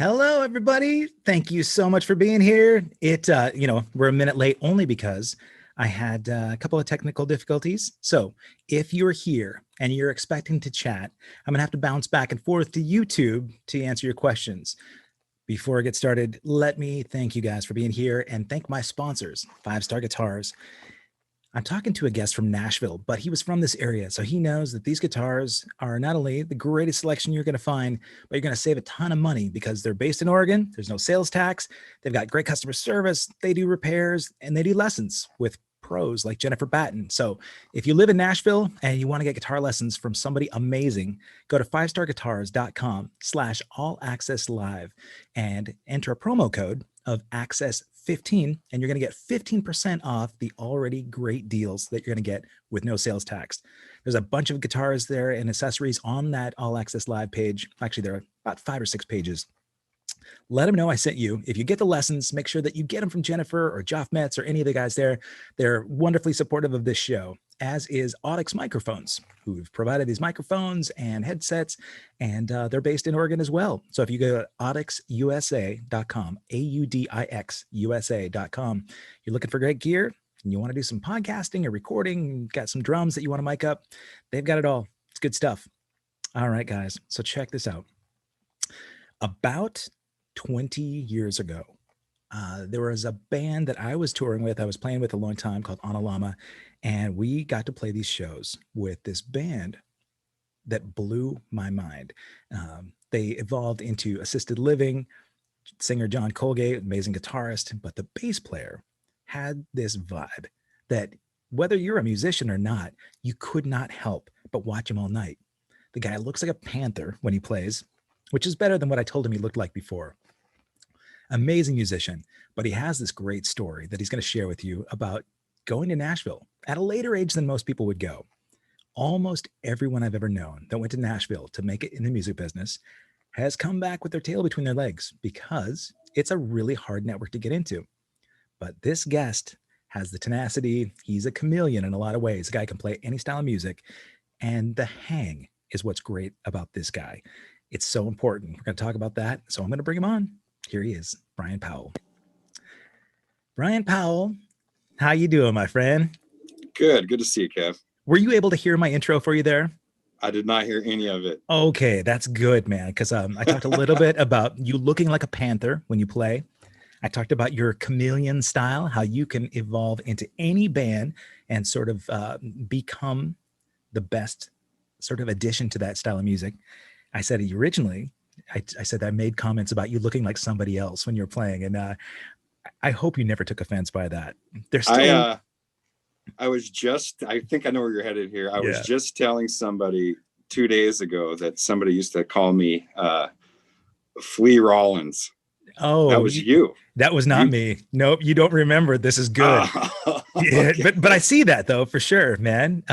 Hello, everybody. Thank you so much for being here. We're a minute late only because I had a couple of technical difficulties. So if you're here and you're expecting to chat, I'm gonna have to bounce back and forth to YouTube to answer your questions. Before I get started, let me thank you guys for being here and thank my sponsors, 5 Star Guitars. I'm talking to a guest from Nashville, but he was from this area, so he knows that these guitars are not only the greatest selection you're going to find, but you're going to save a ton of money because they're based in Oregon. There's no sales tax. They've got great customer service. They do repairs and they do lessons with pros like Jennifer Batten. So if you live in Nashville and you want to get guitar lessons from somebody amazing, go to 5starguitars.com/all-access-live and enter a promo code of access 15 and you're going to get 15% off the already great deals that you're going to get with no sales tax. There's a bunch of guitars there and accessories on that All Access Live page. Actually, there are about 5 or 6 pages. Let them know I sent you. If you get the lessons, make sure that you get them from Jennifer or Joff Metz or any of the guys there. They're wonderfully supportive of this show, as is Audix Microphones, who've provided these microphones and headsets, and they're based in Oregon as well. So if you go to audixusa.com, AUDIX-USA.com, you're looking for great gear and you want to do some podcasting or recording, got some drums that you want to mic up, they've got it all. It's good stuff. All right, guys. So check this out. About 20 years ago, there was a band that I was touring with, I was playing with a long time called Analama, and we got to play these shows with this band that blew my mind. They evolved into assisted living. Singer John Colgate, amazing guitarist, but the bass player had this vibe that whether you're a musician or not, you could not help but watch him all night. The guy looks like a panther when he plays, which is better than what I told him he looked like before. Amazing musician, but he has this great story that he's going to share with you about going to Nashville at a later age than most people would go. Almost everyone I've ever known that went to Nashville to make it in the music business has come back with their tail between their legs because it's a really hard network to get into. But this guest has the tenacity. He's a chameleon in a lot of ways. The guy can play any style of music, and the hang is what's great about this guy. It's so important. We're going to talk about that. So I'm going to bring him on. Here he is, Brian Powell. Brian Powell, how you doing, my friend? Good to see you, Kev. Were you able to hear my intro for you there? I did not hear any of it. Okay, that's good, man, because I talked a little bit about you looking like a panther when you play. I talked about your chameleon style, how you can evolve into any band and sort of become the best sort of addition to that style of music. I said originally, I said I made comments about you looking like somebody else when you're playing, and I hope you never took offense by that. There's still. I think I know where you're headed here. I was just telling somebody 2 days ago that somebody used to call me Flea Rollins. Oh, that was you. That was not me. Nope, you don't remember. This is good. Okay. Yeah, but I see that though for sure, man.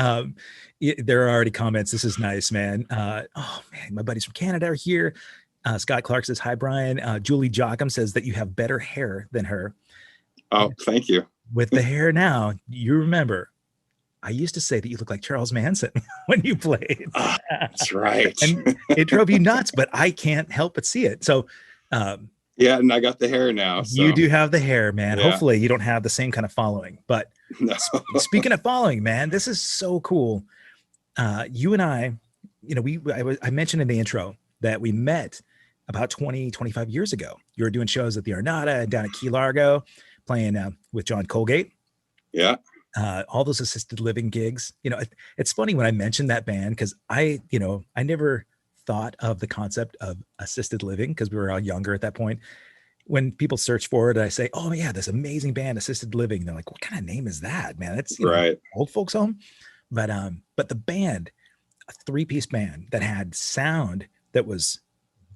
There are already comments. This is nice, man. Oh man, my buddies from Canada are here. Scott Clark says, hi, Brian. Julie Jockham says that you have better hair than her. Oh, thank you. With the hair now, you remember, I used to say that you look like Charles Manson when you played. That's right. And it drove you nuts, but I can't help but see it. So, yeah, and I got the hair now. So. You do have the hair, man. Yeah. Hopefully you don't have the same kind of following. But no. Speaking of following, man, this is so cool. You and I mentioned in the intro that we met about 25 years ago. You were doing shows at the Arnada and down at Key Largo, playing with John Colgate. Yeah. All those assisted living gigs. It's funny when I mentioned that band because I never thought of the concept of assisted living because we were all younger at that point. When people search for it, I say, oh yeah, this amazing band, Assisted Living. They're like, what kind of name is that, man? It's right. Old folks home. But the band, a 3-piece band that had sound that was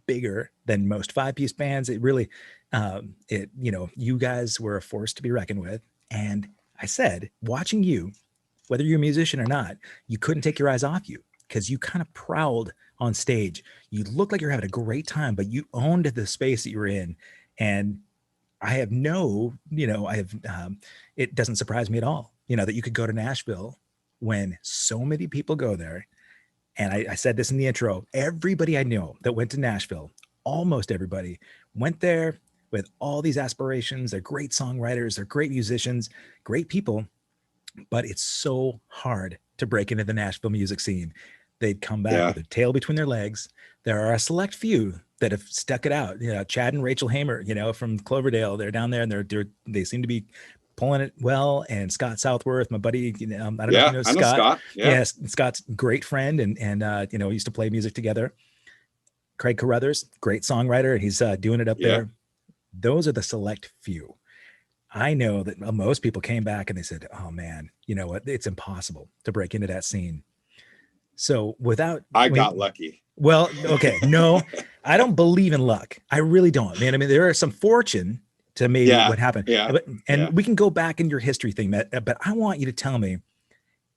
bigger than most 5-piece bands. It really, you guys were a force to be reckoned with. And I said, watching you, whether you're a musician or not, you couldn't take your eyes off you because you kind of prowled on stage. You looked like you're having a great time, but you owned the space that you were in. And it doesn't surprise me at all, that you could go to Nashville when so many people go there. And I said this in the intro, everybody I know that went to Nashville almost everybody went there with all these aspirations. They're great songwriters, they're great musicians, great people, but it's so hard to break into the Nashville music scene. They'd come back with their tail between their legs. There are a select few that have stuck it out. Chad and Rachel Hamer, from Cloverdale, they're down there and they seem to be pulling it well. And Scott Southworth, my buddy, I don't know if you know Scott. I know Scott. Yeah, Scott's a great friend, and we used to play music together. Craig Carruthers, great songwriter, and he's doing it up there. Those are the select few. I know that most people came back and they said, "Oh man, you know what? It's impossible to break into that scene." So I got lucky. Well, okay, no, I don't believe in luck. I really don't, man. I mean, there are some fortune to maybe what happened. We can go back in your history thing, but I want you to tell me,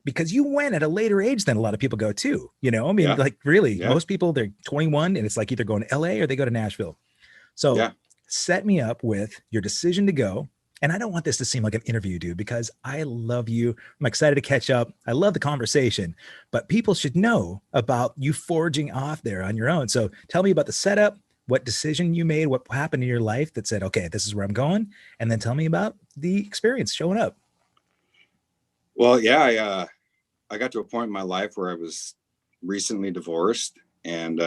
because you went at a later age than a lot of people go too. Like really, most people, they're 21 and it's like either going to LA or they go to Nashville. So set me up with your decision to go. And I don't want this to seem like an interview, dude, because I love you. I'm excited to catch up. I love the conversation, but people should know about you forging off there on your own. So tell me about the setup, what decision you made, what happened in your life that said, okay, this is where I'm going. And then tell me about the experience showing up. Well, I got to a point in my life where I was recently divorced and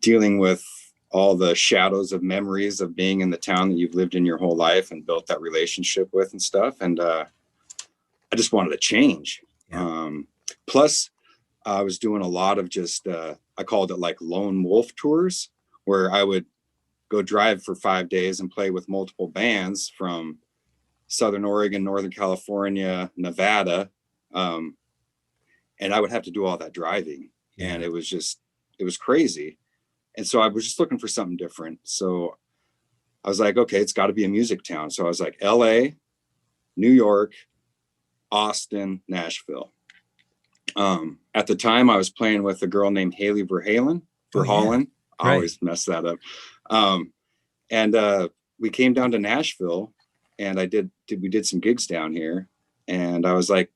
dealing with all the shadows of memories of being in the town that you've lived in your whole life and built that relationship with and stuff. And I just wanted to change. Plus, I was doing a lot of just, I called it like lone wolf tours, where I would go drive for 5 days and play with multiple bands from Southern Oregon, Northern California, Nevada. And I would have to do all that driving. And it was crazy. And so I was just looking for something different. So I was like, okay, it's got to be a music town. So I was like, LA, New York, Austin, Nashville. At the time I was playing with a girl named Haley Verhalen. I always mess that up. And we came down to Nashville and we did some gigs down here. And I was like,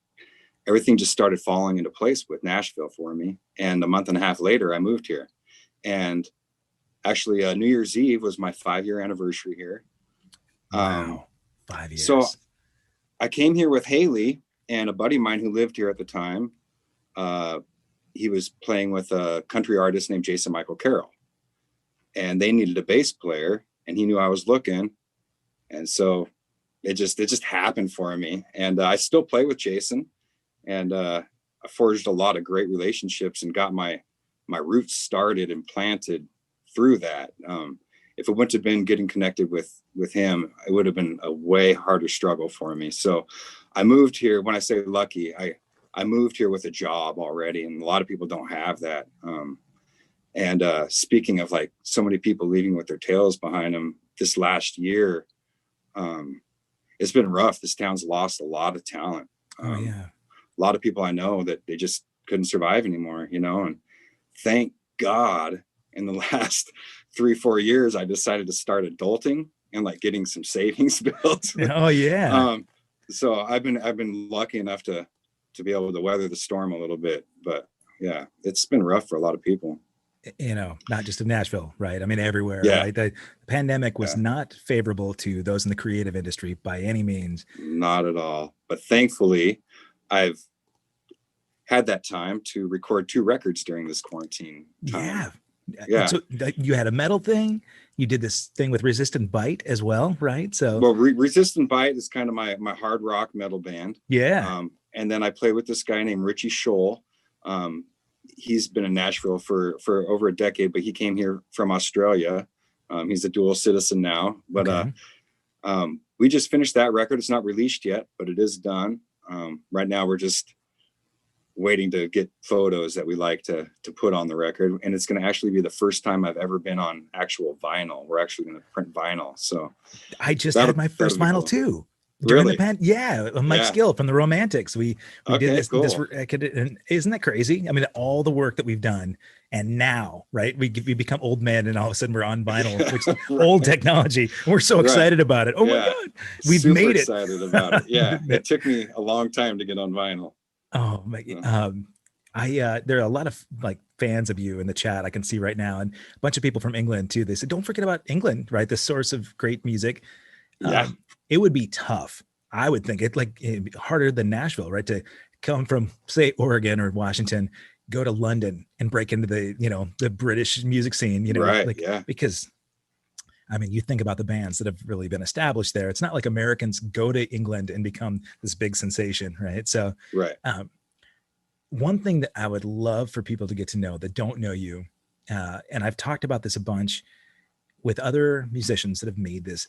everything just started falling into place with Nashville for me. And a month and a half later, I moved here. And actually, New Year's Eve was my 5-year anniversary here. Wow, 5 years. So I came here with Haley and a buddy of mine who lived here at the time. He was playing with a country artist named Jason Michael Carroll. And they needed a bass player, and he knew I was looking. And so it just happened for me. And I still play with Jason. And I forged a lot of great relationships and got my roots started and planted through that. If it wouldn't have been getting connected with him, it would have been a way harder struggle for me. So I moved here. When I say lucky, I moved here with a job already, and a lot of people don't have that. And speaking of like so many people leaving with their tails behind them this last year, it's been rough. This town's lost a lot of talent. A lot of people I know that they just couldn't survive anymore, and thank God in the last 3-4 years, I decided to start adulting and like getting some savings built. Oh yeah. So I've been lucky enough to be able to weather the storm a little bit, but yeah, it's been rough for a lot of people. Not just in Nashville, right? I mean, everywhere, right? The pandemic was not favorable to those in the creative industry by any means. Not at all. But thankfully, I've had that time to record 2 records during this quarantine time. Yeah. So you had a metal thing. You did this thing with Resistant Bite as well, right? So Resistant Bite is kind of my hard rock metal band. Yeah. And then I play with this guy named Richie Scholl. He's been in Nashville for over a decade, but he came here from Australia. He's a dual citizen now, but we just finished that record. It's not released yet, but it is done. Right now we're just waiting to get photos that we like to put on the record. And it's going to actually be the first time I've ever been on actual vinyl. We're actually going to print vinyl. So I just had my first vinyl cool. too. During the Mike Skill from the Romantics. We did this, cool. And isn't that crazy? I mean, all the work that we've done, and now, right, we become old men, and all of a sudden we're on vinyl, which is old technology. We're so excited about it. Oh my God, we've super made it. Excited about it. Yeah, it took me a long time to get on vinyl. Oh my! There are a lot of like fans of you in the chat. I can see right now, and a bunch of people from England too. They said, don't forget about England, right? The source of great music. Yeah. It would be tough. I would think it'd be harder than Nashville, right? To come from, say, Oregon or Washington, go to London and break into the British music scene, Right. because I mean, you think about the bands that have really been established there. It's not like Americans go to England and become this big sensation, right? So, right. One thing that I would love for people to get to know that don't know you, and I've talked about this a bunch with other musicians that have made this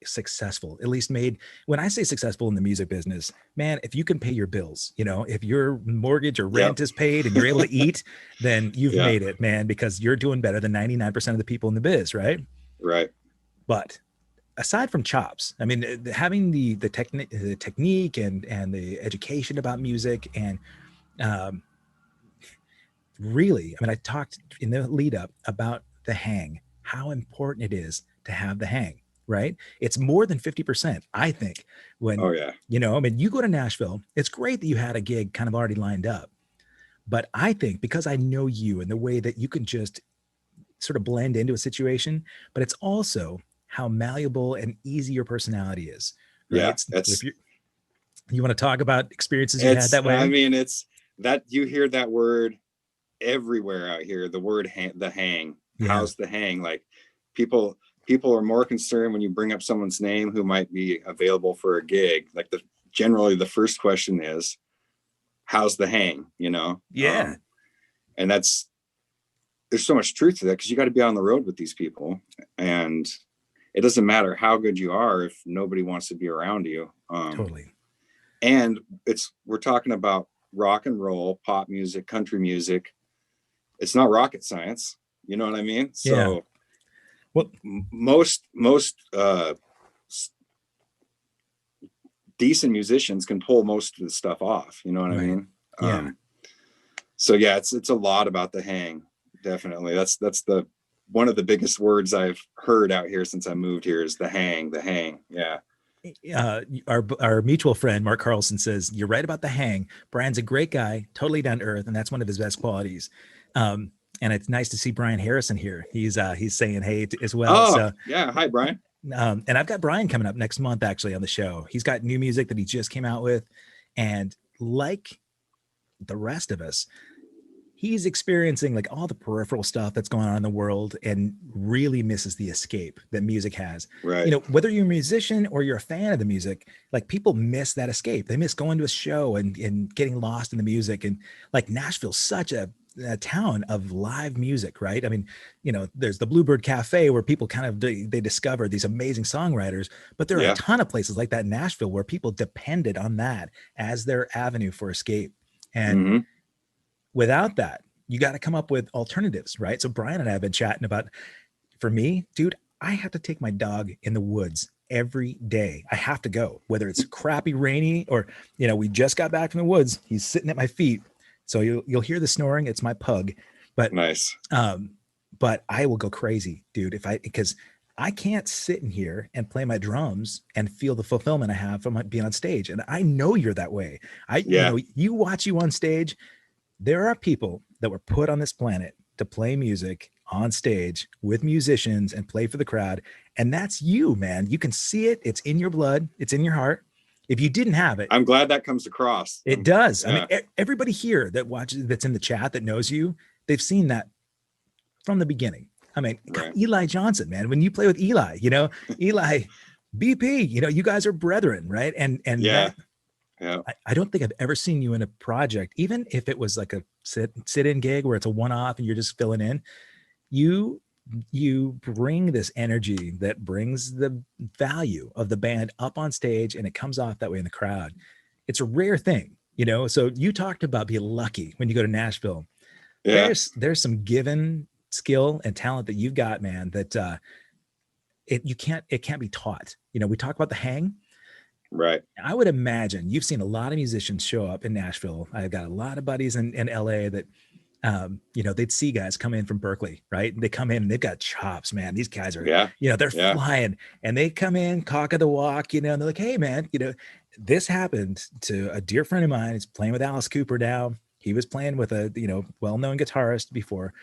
successful, at least made, when I say successful in the music business, man, if you can pay your bills, if your mortgage or rent is paid and you're able to eat, then you've made it, man, because you're doing better than 99% of the people in the biz, right? Right. But aside from chops, I mean, having the technique and the education about music, and really, I mean, I talked in the lead up about the hang, how important it is to have the hang, right? It's more than 50%, I think, when, I mean, you go to Nashville, it's great that you had a gig kind of already lined up. But I think because I know you and the way that you can just sort of blend into a situation, but it's also how malleable and easy your personality is. Right? Yeah. If you want to talk about experiences you had that way? I mean, it's that you hear that word everywhere out here, the word the hang. Yeah. How's the hang? Like people are more concerned when you bring up someone's name who might be available for a gig. Like generally the first question is, how's the hang? Yeah. And there's so much truth to that, because you got to be on the road with these people, and it doesn't matter how good you are if nobody wants to be around you. Totally. And we're talking about rock and roll, pop music, country music. It's not rocket science. You know what I mean? So well, most decent musicians can pull most of the stuff off. You know what I mean? Yeah. So yeah, it's a lot about the hang. Definitely. That's one of the biggest words I've heard out here since I moved here is the hang. Yeah. Our mutual friend Mark Carlson says, you're right about the hang. Brian's a great guy, totally down to earth, and that's one of his best qualities. And it's nice to see Brian Harrison here. He's saying hey as well. Oh, so yeah. Hi, Brian. And I've got Brian coming up next month actually on the show. He's got new music that he just came out with, and like the rest of us, he's experiencing like all the peripheral stuff that's going on in the world and really misses the escape that music has. Right. Whether you're a musician or you're a fan of the music, like people miss that escape. They miss going to a show and getting lost in the music. And like Nashville's such a town of live music, right? I mean, there's the Bluebird Cafe where people kind of, they discover these amazing songwriters, but there are a ton of places like that in Nashville where people depended on that as their avenue for escape. And without that, you got to come up with alternatives, right? So Brian and I have been chatting about, for me, dude, I have to take my dog in the woods every day. I have to go, whether it's crappy, rainy, or, we just got back from the woods. He's sitting at my feet. So you'll hear the snoring. It's my pug, but nice. But I will go crazy, dude, because I can't sit in here and play my drums and feel the fulfillment I have from being on stage. And I know you're that way. You watch you on stage. There are people that were put on this planet to play music on stage with musicians and play for the crowd. And that's you, man. You can see it. It's in your blood. It's in your heart. If you didn't have it, I'm glad that comes across. It does. Yeah. I mean, everybody here that watches, that's in the chat, that knows you, they've seen that from the beginning. I mean, right. Eli Johnson, man, when you play with Eli, Eli, BP, you guys are brethren, right? And yeah. I don't think I've ever seen you in a project, even if it was like a sit-in gig where it's a one-off and you're just filling in. You bring this energy that brings the value of the band up on stage, and it comes off that way in the crowd. It's a rare thing, So you talked about being lucky when you go to Nashville. Yeah. There's some given skill and talent that you've got, man, that it can't be taught. We talk about the hang. Right. I would imagine you've seen a lot of musicians show up in Nashville. I've got a lot of buddies in LA that, they'd see guys come in from Berkeley, right? And they come in and they've got chops, man. These guys are, they're flying, and they come in, cock of the walk, and they're like, hey man, this happened to a dear friend of mine. He's playing with Alice Cooper now. He was playing with a, well-known guitarist before.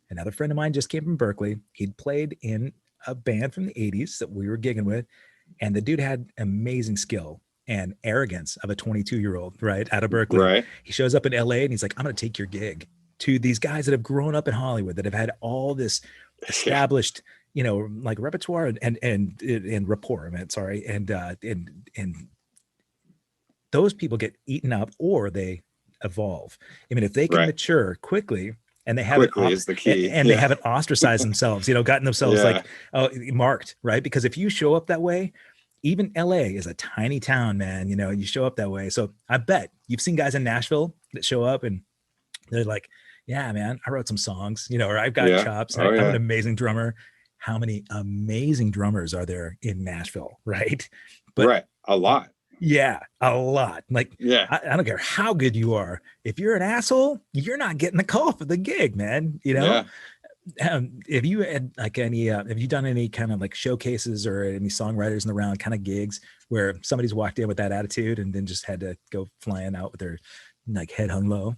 Another friend of mine just came from Berkeley. He'd played in a band from the 80s that we were gigging with. And the dude had amazing skill and arrogance of a 22-year-old, right, out of Berkeley. Right. He shows up in LA and he's like, I'm going to take your gig, to these guys that have grown up in Hollywood, that have had all this established, like repertoire and rapport. And those people get eaten up, or they evolve. I mean, if they can mature quickly, and they haven't is the key. and they haven't ostracized themselves, gotten themselves like marked, right? Because if you show up that way, even LA is a tiny town, man. You show up that way. So I bet you've seen guys in Nashville that show up and they're like, yeah, man, I wrote some songs, or I've got chops. I'm an amazing drummer. How many amazing drummers are there in Nashville, right? But a lot. Yeah, a lot. Like, I don't care how good you are. If you're an asshole, you're not getting the call for the gig, man. If you had like any, have you done any kind of like showcases or any songwriters in the round kind of gigs where somebody's walked in with that attitude and then just had to go flying out with their like head hung low?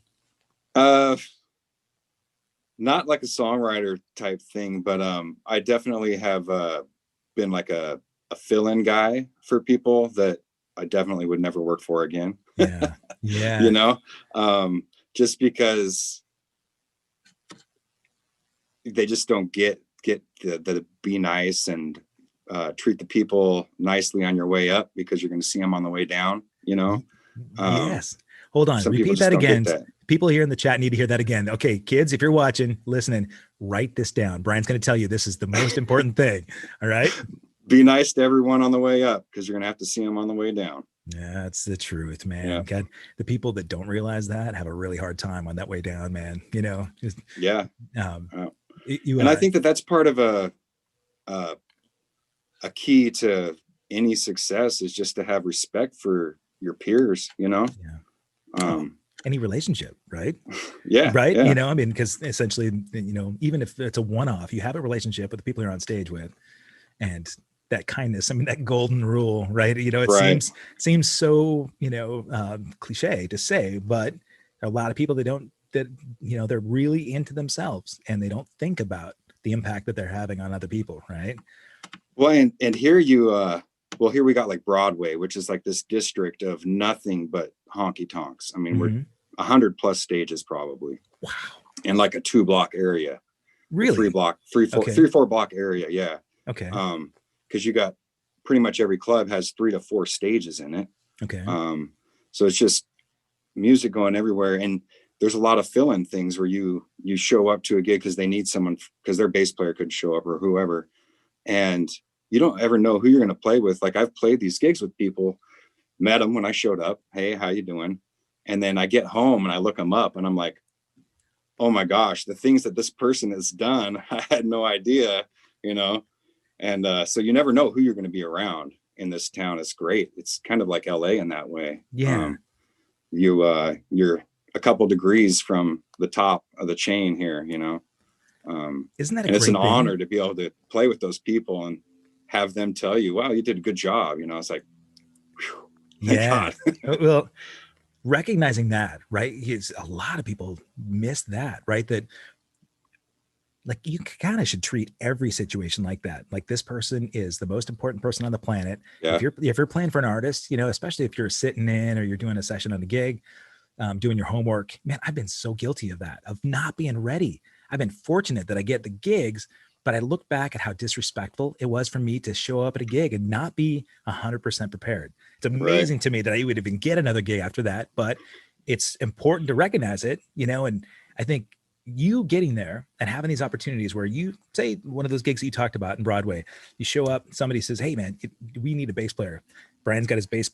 Not like a songwriter type thing, but I definitely have been like a fill-in guy for people that I definitely would never work for again. Yeah. Just because they just don't get the be nice and treat the people nicely on your way up, because you're going to see them on the way down. Yes. Hold on. Repeat that again. People here in the chat need to hear that again. Okay, kids, if you're watching, listening, write this down. Brian's going to tell you this is the most important thing. All right. Be nice to everyone on the way up, because you're going to have to see them on the way down. Yeah, that's the truth, man. God, the people that don't realize that have a really hard time on that way down, man. And I think that that's part of a key to any success, is just to have respect for your peers, any relationship, right? Right. Yeah. Because essentially, even if it's a one-off, you have a relationship with the people you're on stage with, and that kindness, that golden rule, right? It seems so, cliche to say, but a lot of people they're really into themselves and they don't think about the impact that they're having on other people, right? Well, and here here we got like Broadway, which is like this district of nothing but honky tonks. We're 100+ stages probably. Wow. In like a 2-block area. Really? 3-4 block area. Yeah. Okay. Because you got pretty much every club has 3 to 4 stages in it. Okay. So it's just music going everywhere. And there's a lot of fill-in things where you show up to a gig because they need someone, because their bass player couldn't show up or whoever. And you don't ever know who you're going to play with. Like, I've played these gigs with people, met them when I showed up. Hey, how you doing? And then I get home and I look them up and I'm like, oh my gosh, the things that this person has done, I had no idea, And so you never know who you're going to be around in this town. It's great. It's kind of like LA in that way. Yeah. You're a couple degrees from the top of the chain here, Isn't that and it's an honor to be able to play with those people and have them tell you, wow, you did a good job. It's like, whew, yeah. Well, recognizing that, right? A lot of people miss that, right? That like you kind of should treat every situation like that. Like, this person is the most important person on the planet. Yeah. If you're playing for an artist, especially if you're sitting in or you're doing a session on a gig, doing your homework, man, I've been so guilty of that, of not being ready. I've been fortunate that I get the gigs, but I look back at how disrespectful it was for me to show up at a gig and not be 100% prepared. It's amazing to me that I would even get another gig after that, but it's important to recognize it, and I think you getting there and having these opportunities where you say one of those gigs that you talked about in Broadway, you show up, somebody says, hey man, we need a bass player. Brian's got his bass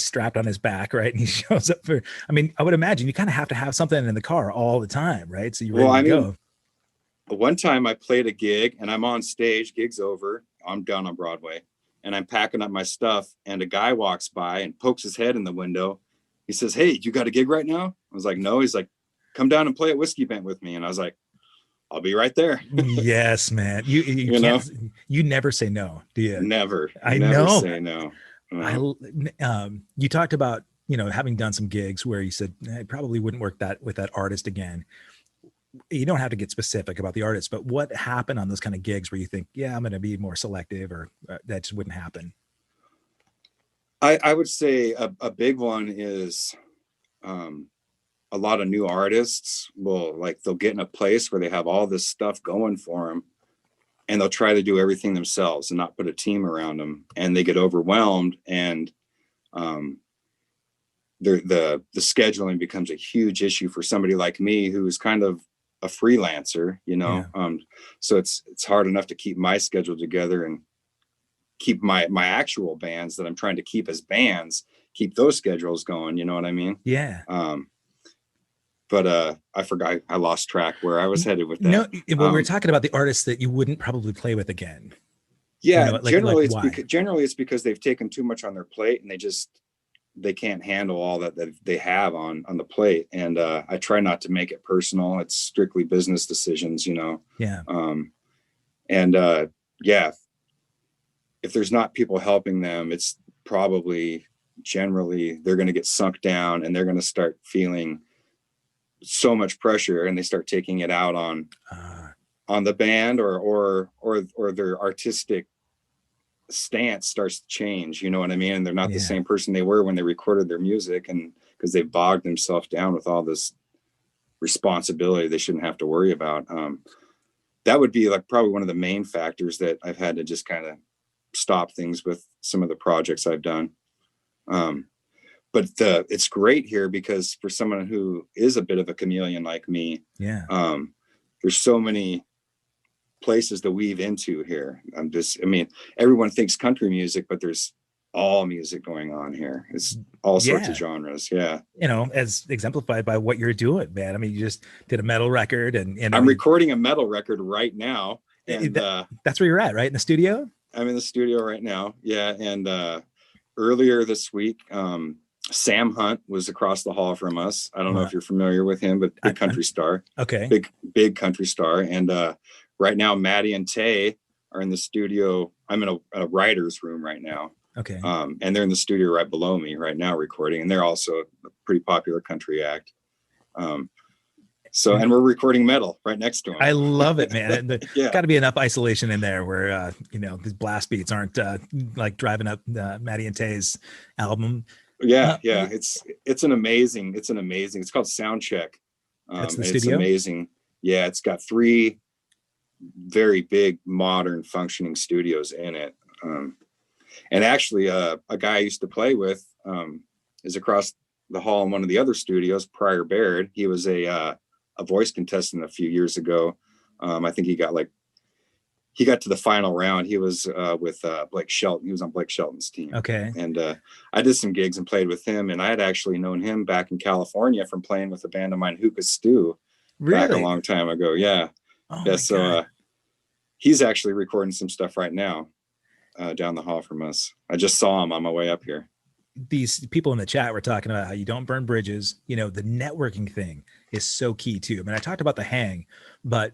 strapped on his back, right? And he shows up for, I would imagine you kind of have to have something in the car all the time, right? So you're ready to go. One time I played a gig and I'm on stage, gig's over, I'm down on Broadway and I'm packing up my stuff and a guy walks by and pokes his head in the window. He says, hey, you got a gig right now? I was like, no. He's like, come down and play at Whiskey Bent with me. And I was like, I'll be right there. Yes, man. You can't, you never say no, do you? Never. I never know. Say no. You talked about having done some gigs where you said I probably wouldn't work that with that artist again. You don't have to get specific about the artist, but what happened on those kind of gigs where you think, yeah, I'm going to be more selective, or that just wouldn't happen? I would say a big one is a lot of new artists they'll get in a place where they have all this stuff going for them, and they'll try to do everything themselves and not put a team around them, and they get overwhelmed, and the scheduling becomes a huge issue for somebody like me who is kind of a freelancer, Yeah. So it's hard enough to keep my schedule together and keep my actual bands that I'm trying to keep as bands, keep those schedules going. You know what I mean? Yeah. But I forgot, I lost track where I was headed with that. No, well, we were talking about the artists that you wouldn't probably play with again. Yeah, generally it's because they've taken too much on their plate, and they can't handle all that they have on the plate. And I try not to make it personal. It's strictly business decisions, Yeah. If there's not people helping them, it's probably generally they're going to get sunk down, and they're going to start feeling so much pressure, and they start taking it out on the band, or their artistic stance starts to change. You know what I mean? And they're not the same person they were when they recorded their music, and because they've bogged themselves down with all this responsibility they shouldn't have to worry about. That would be probably one of the main factors that I've had to just kind of stop things with some of the projects I've done. But it's great here because for someone who is a bit of a chameleon like me, there's so many places to weave into here. Everyone thinks country music, but there's all music going on here. It's all sorts of genres. Yeah. As exemplified by what you're doing, man. You just did a metal record, and I'm recording a metal record right now. And that's where you're at, right? In the studio? I'm in the studio right now. Yeah. And earlier this week, Sam Hunt was across the hall from us. I don't know if you're familiar with him, but big country star. Okay. Big country star. And right now, Maddie and Tay are in the studio. I'm in a writer's room right now. Okay. And they're in the studio right below me right now recording. And they're also a pretty popular country act. And we're recording metal right next to them. I love it, man. Got to be enough isolation in there where, these blast beats aren't driving up Maddie and Tay's album. It's amazing. It's called Soundcheck. That's the studio? It's amazing. Yeah. It's got 3 very big, modern functioning studios in it. And actually a guy I used to play with is across the hall in one of the other studios, Pryor Baird. He was a voice contestant a few years ago. I think he got to the final round. He was with Blake Shelton. He was on Blake Shelton's team. Okay. And I did some gigs and played with him. And I had actually known him back in California from playing with a band of mine, Hookah Stew, back a long time ago. Yeah. Oh yeah. So he's actually recording some stuff right now down the hall from us. I just saw him on my way up here. These people in the chat were talking about how you don't burn bridges. The networking thing is so key too. I talked about the hang, but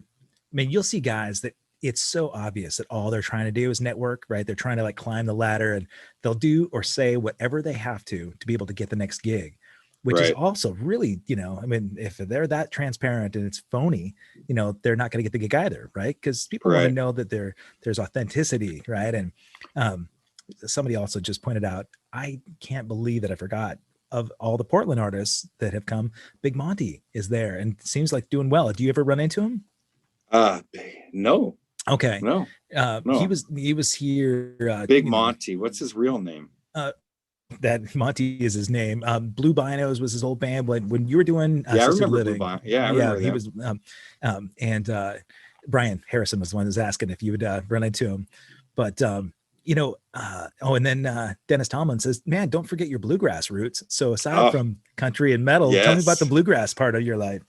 you'll see guys that it's so obvious that all they're trying to do is network, right? They're trying to climb the ladder, and they'll do or say whatever they have to be able to get the next gig, which is also really, if they're that transparent and it's phony, they're not going to get the gig either. Right. Cause people want to know that there's authenticity. Right. And somebody also just pointed out, I can't believe that I forgot, of all the Portland artists that have come, Big Monty is there and seems like doing well. Do you ever run into him? No. Okay. No. He was here. Big Monty. What's his real name? That Monty is his name. Blue Binos was his old band when you were doing I remember Living. Blue Binos. Yeah, I remember he that. was and Brian Harrison was the one who was asking if you would run into him. But and then Dennis Tomlin says, man, don't forget your bluegrass roots. So aside from country and metal, tell me about the bluegrass part of your life.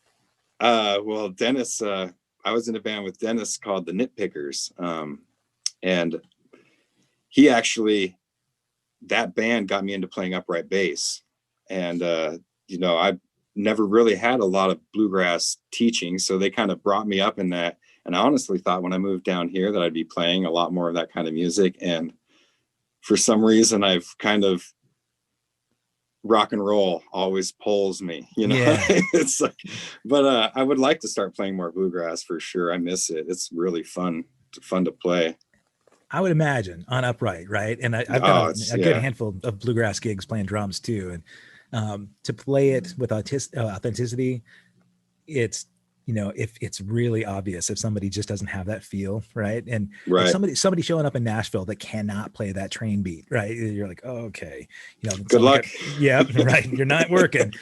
Well, Dennis, I was in a band with Dennis called the Nitpickers. And he actually, that band got me into playing upright bass. And, I've never really had a lot of bluegrass teaching. So they kind of brought me up in that. And I honestly thought when I moved down here that I'd be playing a lot more of that kind of music. And for some reason, I've kind of rock and roll always pulls me, you know. Yeah. It's like, but I would like to start playing more bluegrass for sure. I miss it. It's really fun to play. I would imagine on upright, right? And I've done a good handful of bluegrass gigs playing drums too. And to play it with authenticity, it's, you know, if it's really obvious if somebody just doesn't have that feel, right? And like somebody showing up in Nashville that cannot play that train beat, right? You're like, oh, okay, you know, good luck. Yeah, right. You're not working.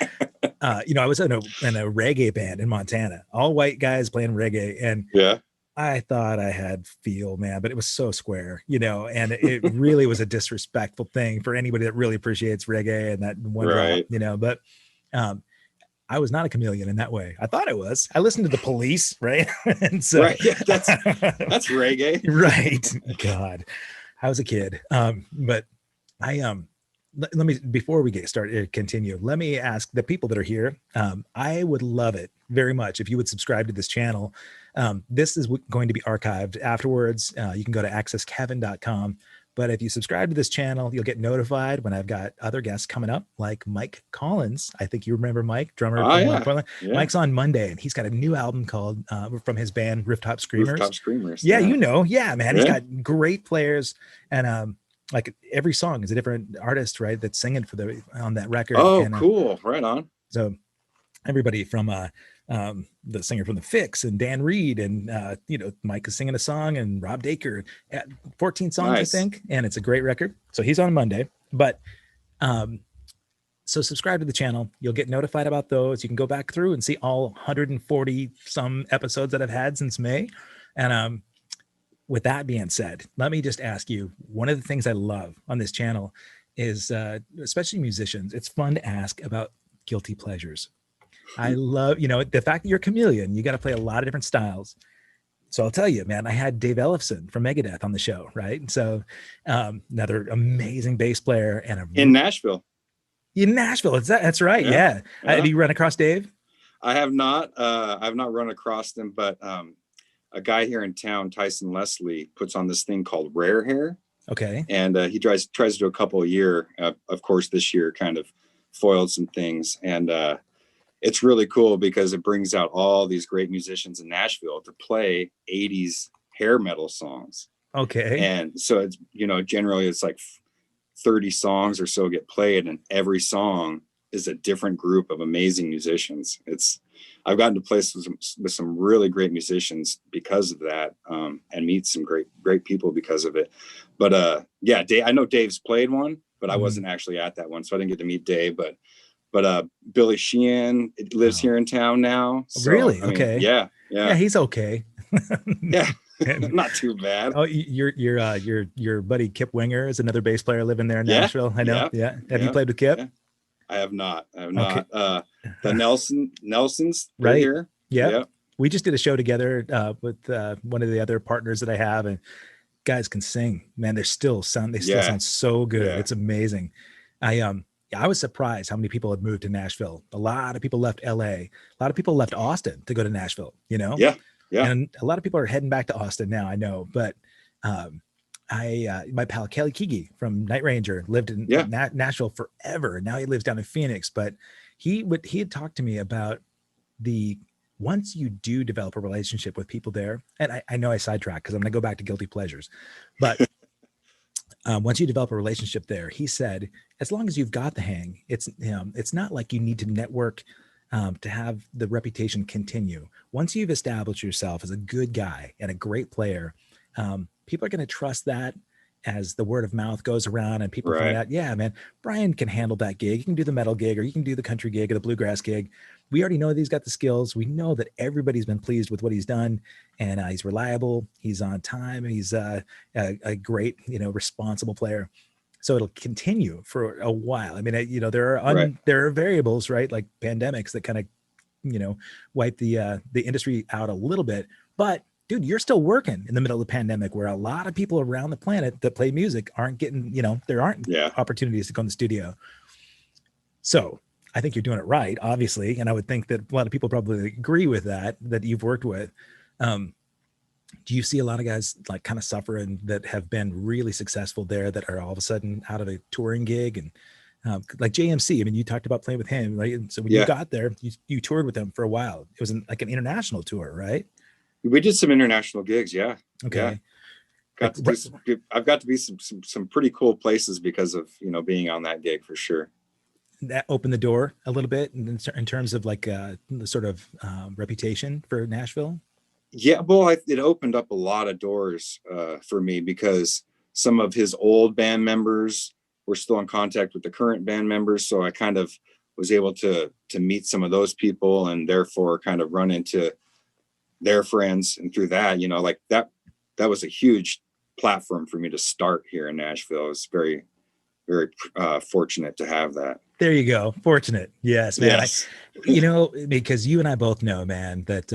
You know, I was in a reggae band in Montana, all white guys playing reggae, and I thought I had feel, man, but it was so square, you know, and it really was a disrespectful thing for anybody that really appreciates reggae and that one drop, you know. But I was not a chameleon in that way. I thought I was. I listened to the Police, right? And so that's reggae. Right. God, I was a kid. But I let me, before we get started, continue, let me ask the people that are here. I would love it very much if you would subscribe to this channel. This is going to be archived afterwards. You can go to accesskevin.com. But if you subscribe to this channel, you'll get notified when I've got other guests coming up, like Mike Collins. I think you remember Mike, drummer from Portland. Mike's on Monday, and he's got a new album called from his band Rooftop Screamers. Rooftop Screamers. Yeah, you know, man. He's got great players, and like every song is a different artist, right? That's singing on that record. Oh, cool! Right on. So everybody from the singer from The Fix and Dan Reed, and you know, Mike is singing a song, and Rob Dacre, 14 songs, I think, and it's a great record. So he's on Monday. But so subscribe to the channel. You'll get notified about those. You can go back through and see all 140 some episodes that I've had since May. And with that being said, let me just ask you, one of the things I love on this channel is, especially musicians, it's fun to ask about guilty pleasures. I love, you know, the fact that you're a chameleon, you got to play a lot of different styles. So I'll tell you, man, I had Dave Ellefson from Megadeth on the show, right? So another amazing bass player, and in Nashville. In Nashville, that's right. Yeah. Have you run across Dave? I have not. I've not run across him, but a guy here in town, Tyson Leslie, puts on this thing called Rare Hair. Okay. And he tries to do a couple a year. Of course, this year kind of foiled some things, and it's really cool because it brings out all these great musicians in Nashville to play 80s hair metal songs. Okay. And so it's, you know, generally it's like 30 songs or so get played, and every song is a different group of amazing musicians. I've gotten to play with some really great musicians because of that, and meet some great people because of it. But Dave, I know Dave's played one, but I wasn't actually at that one, so I didn't get to meet Dave. But Billy Sheehan lives here in town now. So, really? I mean, okay. Yeah, he's okay. Yeah. Not too bad. Oh, your buddy Kip Winger is another bass player living there in Nashville. I know. Yeah. Have you played with Kip? Yeah. I have not. Okay. The Nelsons right here. Yeah. We just did a show together with one of the other partners that I have, and guys can sing, man. They still sound so good. Yeah. It's amazing. I was surprised how many people had moved to Nashville. A lot of people left LA. A lot of people left Austin to go to Nashville, you know? Yeah. And a lot of people are heading back to Austin now, I know. But my pal Kelly Keegi from Night Ranger lived in Nashville forever. Now he lives down in Phoenix. But he had talked to me about once you do develop a relationship with people there, and I know I sidetracked because I'm going to go back to guilty pleasures, but once you develop a relationship there, he said, as long as you've got the hang, it's not like you need to network to have the reputation continue. Once you've established yourself as a good guy and a great player, people are going to trust that as the word of mouth goes around and people find out, yeah, man, Brian can handle that gig. You can do the metal gig, or you can do the country gig or the bluegrass gig. We already know that he's got the skills. We know that everybody's been pleased with what he's done, and he's reliable. He's on time. He's a great, responsible player. So it'll continue for a while. I mean, there are variables, right? Like pandemics that kind of, wipe the industry out a little bit, but dude, you're still working in the middle of the pandemic where a lot of people around the planet that play music aren't getting, there aren't opportunities to go in the studio. So I think you're doing it right, obviously. And I would think that a lot of people probably agree with that you've worked with. Do you see a lot of guys like kind of suffering that have been really successful there that are all of a sudden out of a touring gig like JMC. I mean, you talked about playing with him, right? And so when you got there, you toured with him for a while. It was like an international tour, right? We did some international gigs. Yeah. Okay. Yeah. I've got to be some pretty cool places because of, being on that gig for sure. That opened the door a little bit in terms of like the sort of reputation for Nashville. Yeah, well, it opened up a lot of doors for me because some of his old band members were still in contact with the current band members. So I kind of was able to meet some of those people and therefore kind of run into their friends. And through that, like that was a huge platform for me to start here in Nashville. I was very, very fortunate to have that. There you go. Fortunate. Yes, man. Yes. Because you and I both know, man, that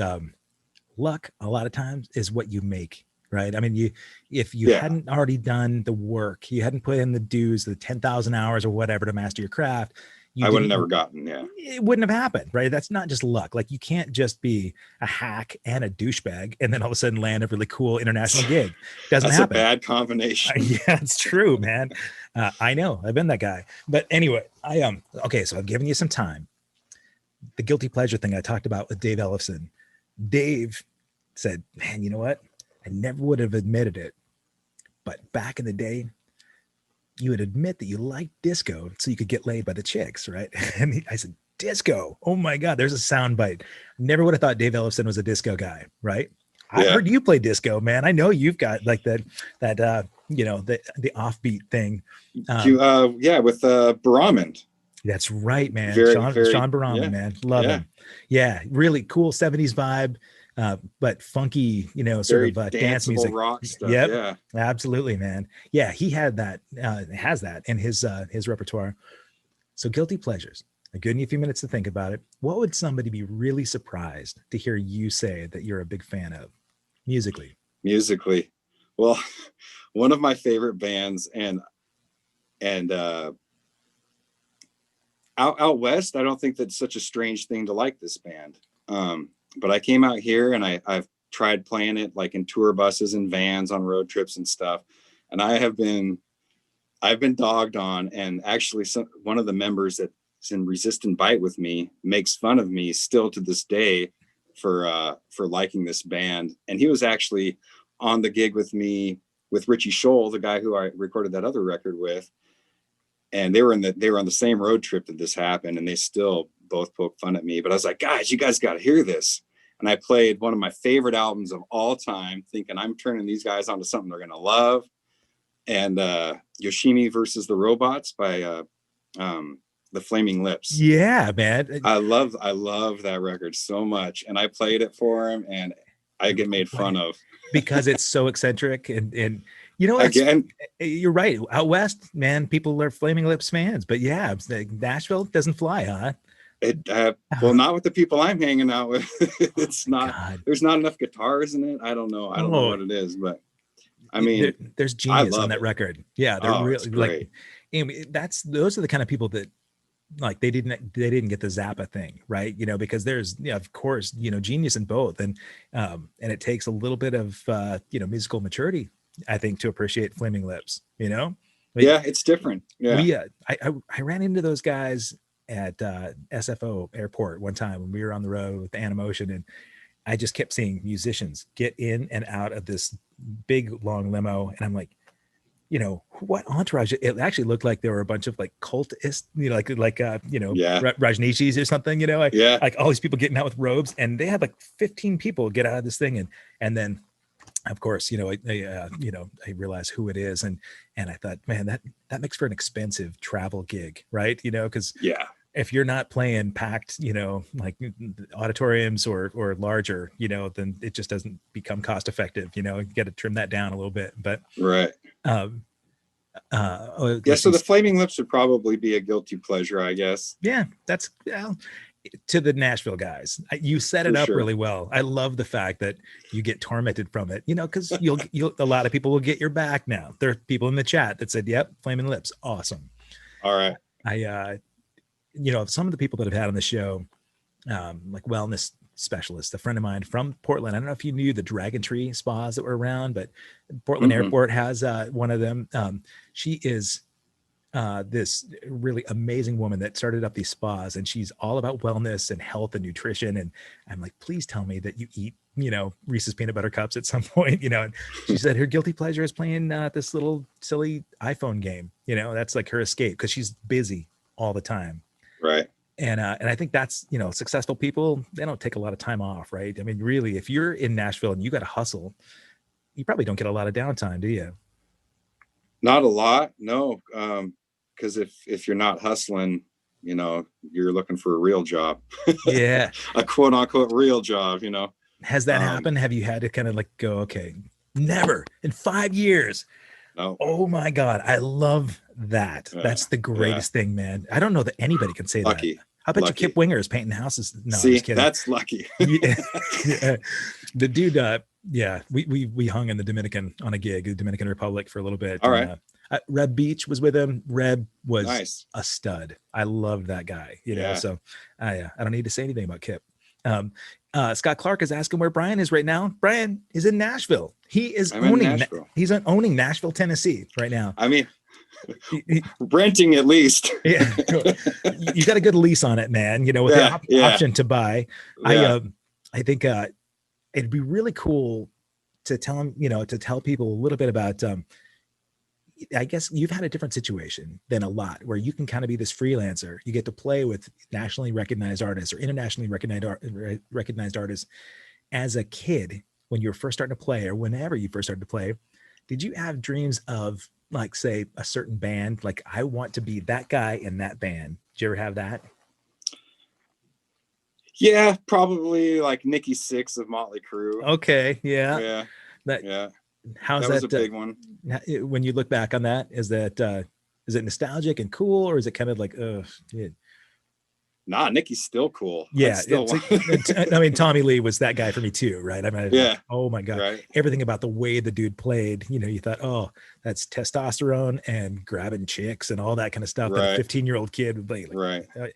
luck a lot of times is what you make, right? I mean, if you hadn't already done the work, you hadn't put in the dues, the 10,000 hours or whatever to master your craft, I would have never gotten, it wouldn't have happened, right? That's not just luck. Like you can't just be a hack and a douchebag and then all of a sudden land a really cool international gig. Doesn't happen. That's a bad combination. Yeah, it's true, man. I know. I've been that guy. But anyway, okay, so I've given you some time. The guilty pleasure thing I talked about with Dave Ellefson. Dave said, man, you know what? I never would have admitted it. But back in the day, you would admit that you liked disco so you could get laid by the chicks, right? And I said, disco. Oh my God, there's a sound bite. Never would have thought Dave Ellefson was a disco guy, right? I heard you play disco, man. I know you've got like the offbeat thing. With Baramand. That's right, man. Sean Baramand, man. Love him. Yeah, really cool 70s vibe. But funky, sort of dance music, rock stuff. Yep, yeah, absolutely, man. Yeah, he had that, has that in his repertoire. So guilty pleasures. I've given you a few minutes to think about it. What would somebody be really surprised to hear you say that you're a big fan of musically? Well, one of my favorite bands and out west, I don't think that's such a strange thing to like this band. But I came out here and I've tried playing it like in tour buses and vans on road trips and stuff. And I've been dogged on, and actually one of the members that's in Resist and Bite with me makes fun of me still to this day for liking this band. And he was actually on the gig with me with Richie Scholl, the guy who I recorded that other record with. And they were on the same road trip that this happened, and they still both poke fun at me. But I was like, guys, you guys got to hear this. And I played one of my favorite albums of all time, thinking I'm turning these guys onto something they're going to love. And Yoshimi versus the Robots by the Flaming Lips. Yeah, man. I love that record so much. And I played it for him, and I get made fun of. Because it's so eccentric and again, you're right. Out west, man, people are Flaming Lips fans. But yeah, Nashville doesn't fly, huh? Well, not with the people I'm hanging out with. It's not. God. There's not enough guitars in it. I don't know. I don't know what it is, but I mean, there's genius on that record. Yeah, they're really like. Those are the kind of people that like they didn't get the Zappa thing, right? Because there's of course genius in both, and it takes a little bit of musical maturity, I think, to appreciate Flaming Lips. It's different. Yeah, I ran into those guys at SFO airport one time when we were on the road with Animotion, and I just kept seeing musicians get in and out of this big long limo, and I'm like, what entourage? It actually looked like there were a bunch of like cultists, Rajneeshis or something, like all these people getting out with robes, and they had like 15 people get out of this thing, and then of course, I realized who it is, and I thought, man, that makes for an expensive travel gig, right? Because if you're not playing packed, like auditoriums or larger, then it just doesn't become cost effective. You got to trim that down a little bit, but right. So the Flaming Lips would probably be a guilty pleasure, I guess. Yeah, that's to the Nashville guys. You set it up really well. I love the fact that you get tormented from it, because you'll a lot of people will get your back now. There are people in the chat that said, "Yep, Flaming Lips, awesome." All right. Some of the people that have had on the show, like wellness specialists, a friend of mine from Portland. I don't know if you knew the Dragon Tree spas that were around, but Portland Airport has one of them. She is this really amazing woman that started up these spas, and she's all about wellness and health and nutrition. And I'm like, please tell me that you eat, Reese's peanut butter cups at some point, And she said her guilty pleasure is playing this little silly iPhone game. That's like her escape because she's busy all the time. Right. And I think that's, successful people, they don't take a lot of time off, right? I mean, really, if you're in Nashville and you got to hustle, you probably don't get a lot of downtime, do you? Not a lot, no. Because if you're not hustling, you're looking for a real job. Yeah. A quote unquote real job, Has that happened? Have you had to kind of like go, okay, never in 5 years? No. Oh my God. I love that. That's the greatest thing, man. I don't know that anybody can say lucky. that. How about you Kip Winger is painting houses? No, see, I'm just kidding. That's lucky. Yeah. The dude, we hung in the Dominican Republic for a little bit. All right. Reb Beach was with him. Reb was nice. A stud. I love that guy, know, so I don't need to say anything about Kip. Scott Clark is asking where Brian is right now. Brian is in Nashville. He's owning Nashville, Tennessee right now. I mean, renting at least. Yeah. You got a good lease on it, man, with the option to buy. Yeah. I think it'd be really cool to tell him, to tell people a little bit about, I guess you've had a different situation than a lot where you can kind of be this freelancer. You get to play with nationally recognized artists or internationally recognized artists. As a kid, when you were first starting to play or whenever you first started to play, did you have dreams of, like, say, a certain band? Like, I want to be that guy in that band. Did you ever have that? Yeah, probably like Nikki Sixx of Motley Crue. Okay. Yeah. How's that? Was a big one. When you look back on that, is it nostalgic and cool, or is it kind of like, yeah. Nah, Nikki's still cool. Yeah. I mean, Tommy Lee was that guy for me too, right? I mean, yeah. Oh my God. Right. Everything about the way the dude played, you thought, oh, that's testosterone and grabbing chicks and all that kind of stuff that a 15-year-old kid would play. Like, right.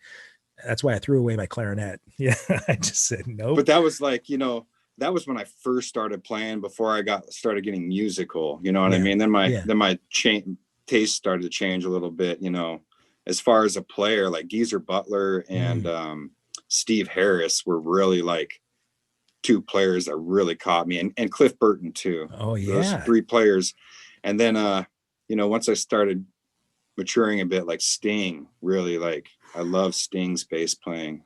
That's why I threw away my clarinet. Yeah. I just said no. But that was like, that was when I first started playing before I started getting musical, you know what I mean? Then my taste started to change a little bit, as far as a player, like Geezer Butler and Steve Harris were really like two players that really caught me, and Cliff Burton too. Oh yeah. Those three players. And then, once I started maturing a bit, like Sting, really, like I love Sting's bass playing.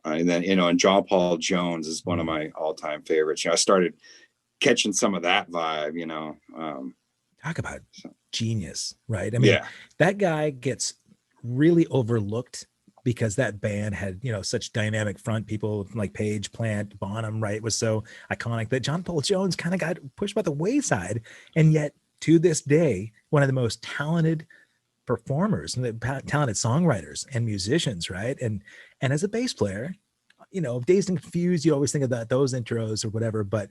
And then, and John Paul Jones is one of my all-time favorites. I started catching some of that vibe, Talk about genius, right? I mean, that guy gets really overlooked because that band had, such dynamic front people like Page, Plant, Bonham, right, was so iconic that John Paul Jones kind of got pushed by the wayside. And yet, to this day, one of the most talented performers and the talented songwriters and musicians, right? And as a bass player, Dazed and Confused, you always think about those intros or whatever, but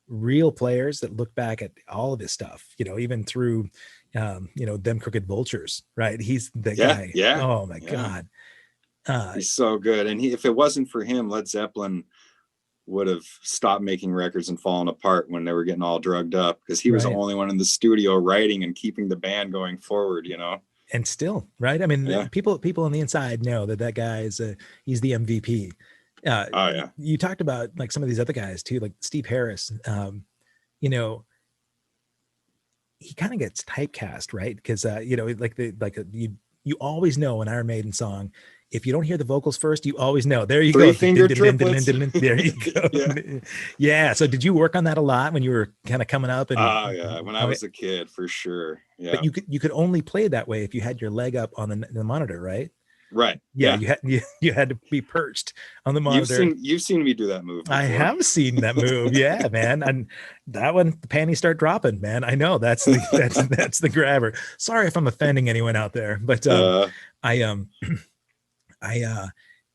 real players that look back at all of his stuff, even through Them Crooked Vultures, right? He's the guy. Yeah. Oh my God. He's so good. And if it wasn't for him, Led Zeppelin would have stopped making records and fallen apart when they were getting all drugged up, because he was the only one in the studio writing and keeping the band going forward, And still, right? I mean, people on the inside know that guy is he's the MVP. You talked about like some of these other guys too, like Steve Harris. He kind of gets typecast, right? Because you always know an Iron Maiden song, if you don't hear the vocals first, you always know. There you go. Three-finger triplets. There you go. Yeah. So did you work on that a lot when you were kind of coming up? And when I was a kid, for sure. Yeah. But you could only play that way if you had your leg up on the monitor, right? Right. Yeah. You had to be perched on the monitor. You've seen me do that move before. I have seen that move. Yeah, man. And that one, the panties start dropping, man. I know that's the grabber. Sorry if I'm offending anyone out there, but I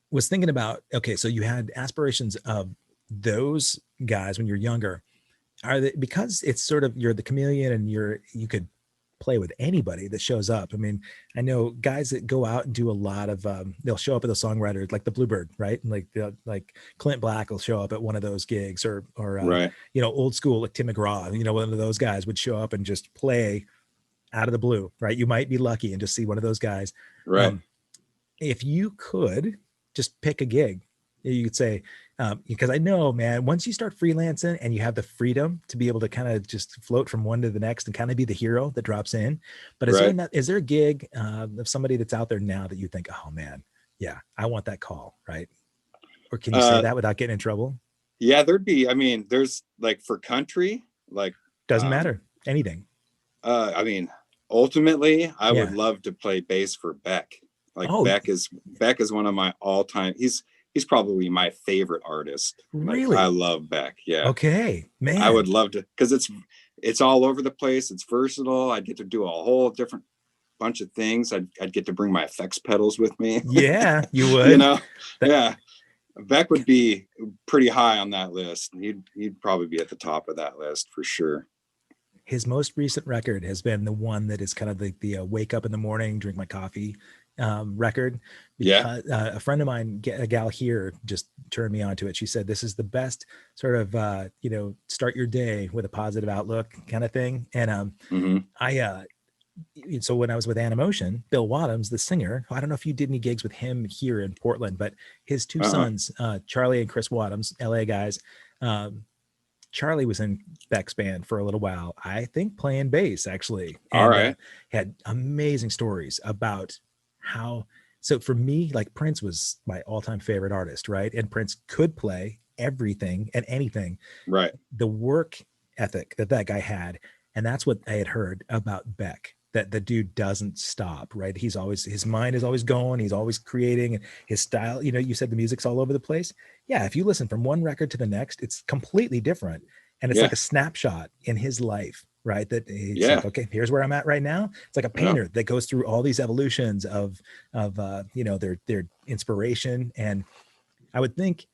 was thinking about, okay, so you had aspirations of those guys when you're younger. Are they, because it's sort of, you're the chameleon and you could play with anybody that shows up. I mean, I know guys that go out and do a lot of, they'll show up at the songwriters, like the Bluebird, right? And like Clint Black will show up at one of those gigs, or right. Old school, like Tim McGraw, one of those guys would show up and just play out of the blue, right? You might be lucky and just see one of those guys. Right. If you could just pick a gig, you could say, because I know, man, once you start freelancing and you have the freedom to be able to kind of just float from one to the next and kind of be the hero that drops in. But is there a gig of somebody that's out there now that you think, oh man, yeah, I want that call, right? Or can you say that without getting in trouble? Yeah, there's like for country, like doesn't matter, anything. Ultimately, I would love to play bass for Beck. Like Beck is one of my all-time. He's probably my favorite artist. Really? Like, I love Beck. Yeah. Okay, man. I would love to, because it's all over the place. It's versatile. I'd get to do a whole different bunch of things. I'd get to bring my effects pedals with me. Yeah, you would. You know? Yeah. Beck would be pretty high on that list. He'd probably be at the top of that list for sure. His most recent record has been the one that is kind of the wake up in the morning, drink my coffee record. Because, a friend of mine, a gal here, just turned me on to it. She said, this is the best sort of, start your day with a positive outlook kind of thing. And so when I was with Animotion, Bill Wadhams, the singer, I don't know if you did any gigs with him here in Portland, but his two sons, Charlie and Chris Wadhams, LA guys, Charlie was in Beck's band for a little while, I think playing bass actually. And, all right. Had amazing stories about how, so for me, like Prince was my all-time favorite artist, right? And Prince could play everything and anything. Right. The work ethic that guy had. And that's what I had heard about Beck, that the dude doesn't stop, right? His mind is always going. He's always creating his style. You said the music's all over the place. Yeah. If you listen from one record to the next, it's completely different. And it's like a snapshot in his life, right? That he's like, okay, here's where I'm at right now. It's like a painter that goes through all these evolutions of their inspiration. And I would think,